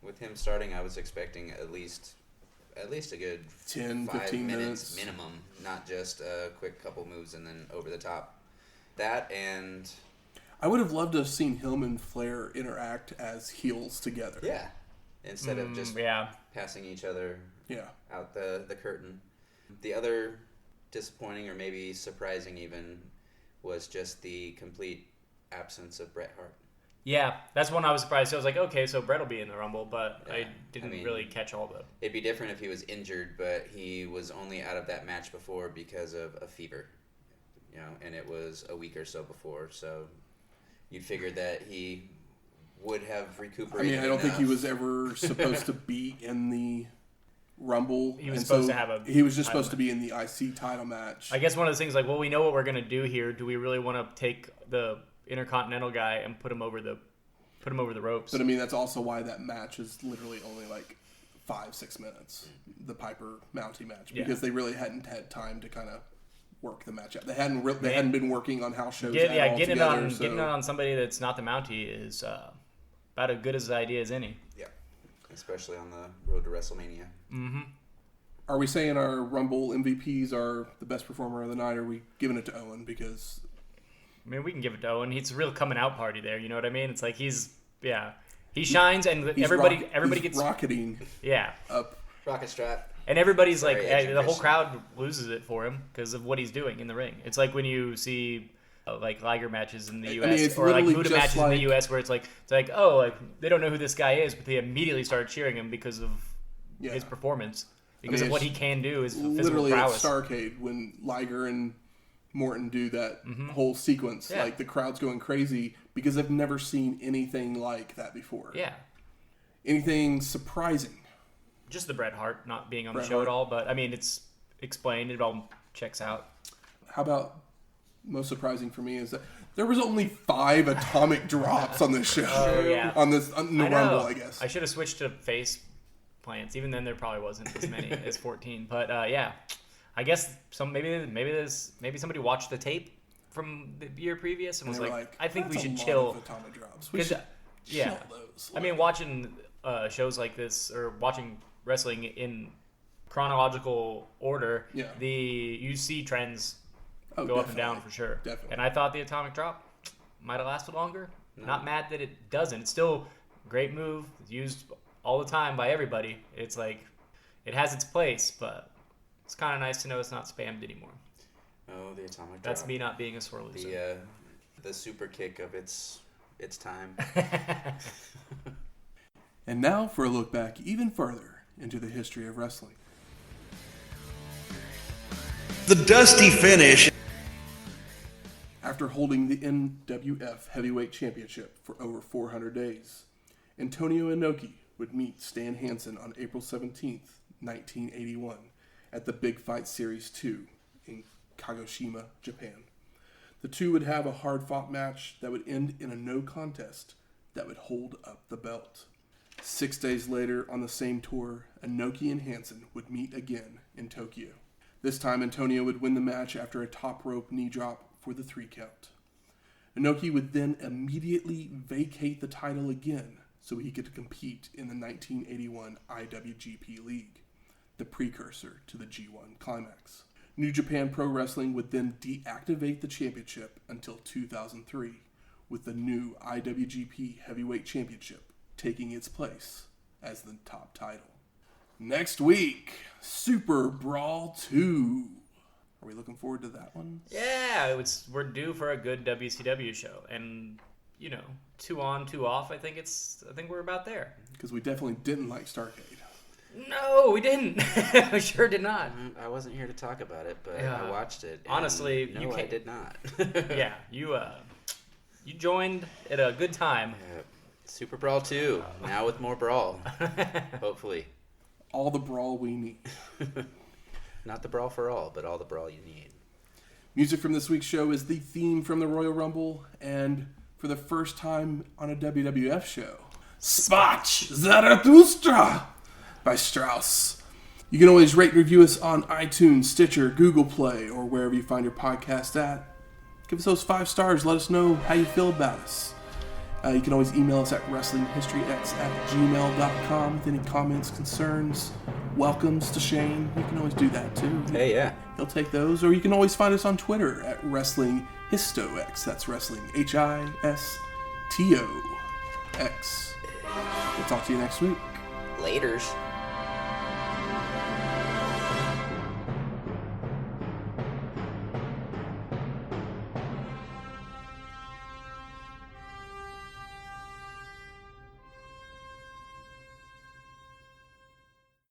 With him starting, I was expecting at least a good 10, 5 15 minutes minimum, not just a quick couple moves and then over the top. That and I would have loved to have seen him and Flair interact as heels together. Yeah, instead of just passing each other out the curtain. The other disappointing or maybe surprising even was just the complete absence of Bret Hart. Yeah, that's one I was surprised. So I was like, okay, so Bret will be in the Rumble, but I didn't really catch all the... It'd be different if he was injured, but he was only out of that match before because of a fever. And it was a week or so before, so you'd figure that he would have recuperated. I mean, I don't think he was ever supposed to be in the Rumble. He was supposed to have a... He was just supposed to be in the IC title match. I guess one of those things like, well, we know what we're going to do here. Do we really want to take the Intercontinental guy and put him over the ropes? But I mean, that's also why that match is literally only like 5-6 minutes. The Piper Mountie match, because they really hadn't had time to kind of work the match out. They hadn't been working on house shows. Getting it on somebody that's not the Mountie is about as good as the idea as any. Yeah, especially on the road to WrestleMania. Mm-hmm. Are we saying our Rumble MVPs are the best performer of the night, or are we giving it to Owen? Because I mean, we can give it to Owen. It's a real coming out party there. You know what I mean? It's like he shines, and everybody gets rocketing. Yeah, up rocket strap. And everybody's like, the whole crowd loses it for him because of what he's doing in the ring. It's like when you see like Liger matches in the U.S. or like Buddha matches in the U.S. where it's like oh, like they don't know who this guy is, but they immediately started cheering him because of his performance, because of what he can do, his physical literally prowess. At Starrcade when Liger and Morton do that whole sequence, like the crowd's going crazy because they've never seen anything like that before. Yeah. Anything surprising. Just the Bret Hart not being on the show at all, but I mean, it's explained. It all checks out. How about most surprising for me is that there was only 5 atomic drops on this show. Oh, yeah. On the Rumble, I guess. I should have switched to face plants. Even then, there probably wasn't as many as 14. But yeah, I guess maybe somebody watched the tape from the year previous and was like, I think we should chill. Atomic drops. We should chill those. I mean, watching shows like this or watching wrestling in chronological order, you see trends go up and down for sure. Definitely. And I thought the atomic drop might have lasted longer. No. Not mad that it doesn't. It's still a great move. It's used all the time by everybody. It's like it has its place, but it's kind of nice to know it's not spammed anymore. Oh, the atomic drop. That's me not being a sore loser. The super kick of its time. And now for a look back even further into the history of wrestling. The dusty finish. After holding the NWF Heavyweight Championship for over 400 days, Antonio Inoki would meet Stan Hansen on April 17th, 1981 at the Big Fight Series 2 in Kagoshima, Japan. The two would have a hard-fought match that would end in a no contest that would hold up the belt. 6 days later, on the same tour, Inoki and Hansen would meet again in Tokyo. This time, Antonio would win the match after a top rope knee drop for the 3 count. Inoki would then immediately vacate the title again so he could compete in the 1981 IWGP League, the precursor to the G1 Climax. New Japan Pro Wrestling would then deactivate the championship until 2003, with the new IWGP Heavyweight Championship taking its place as the top title. Next week, Super Brawl 2. Are we looking forward to that one? Yeah, we're due for a good WCW show, and 2 on, 2 off. I think we're about there. Because we definitely didn't like Starcade. No, we didn't. We sure did not. I wasn't here to talk about it, but I watched it. Honestly, no, I did not. Yeah, you joined at a good time. Super Brawl 2, now with more brawl, hopefully. All the brawl we need. Not the brawl for all, but all the brawl you need. Music from this week's show is the theme from the Royal Rumble, and for the first time on a WWF show, Spach Zarathustra by Strauss. You can always rate and review us on iTunes, Stitcher, Google Play, or wherever you find your podcast at. Give us those 5 stars. Let us know how you feel about us. You can always email us at wrestlinghistoryx@gmail.com with any comments, concerns, welcomes to Shane. You can always do that too. Hey, yeah. He'll take those. Or you can always find us on Twitter at WrestlingHistoX. That's Wrestling HISTOX. We'll talk to you next week. Laters.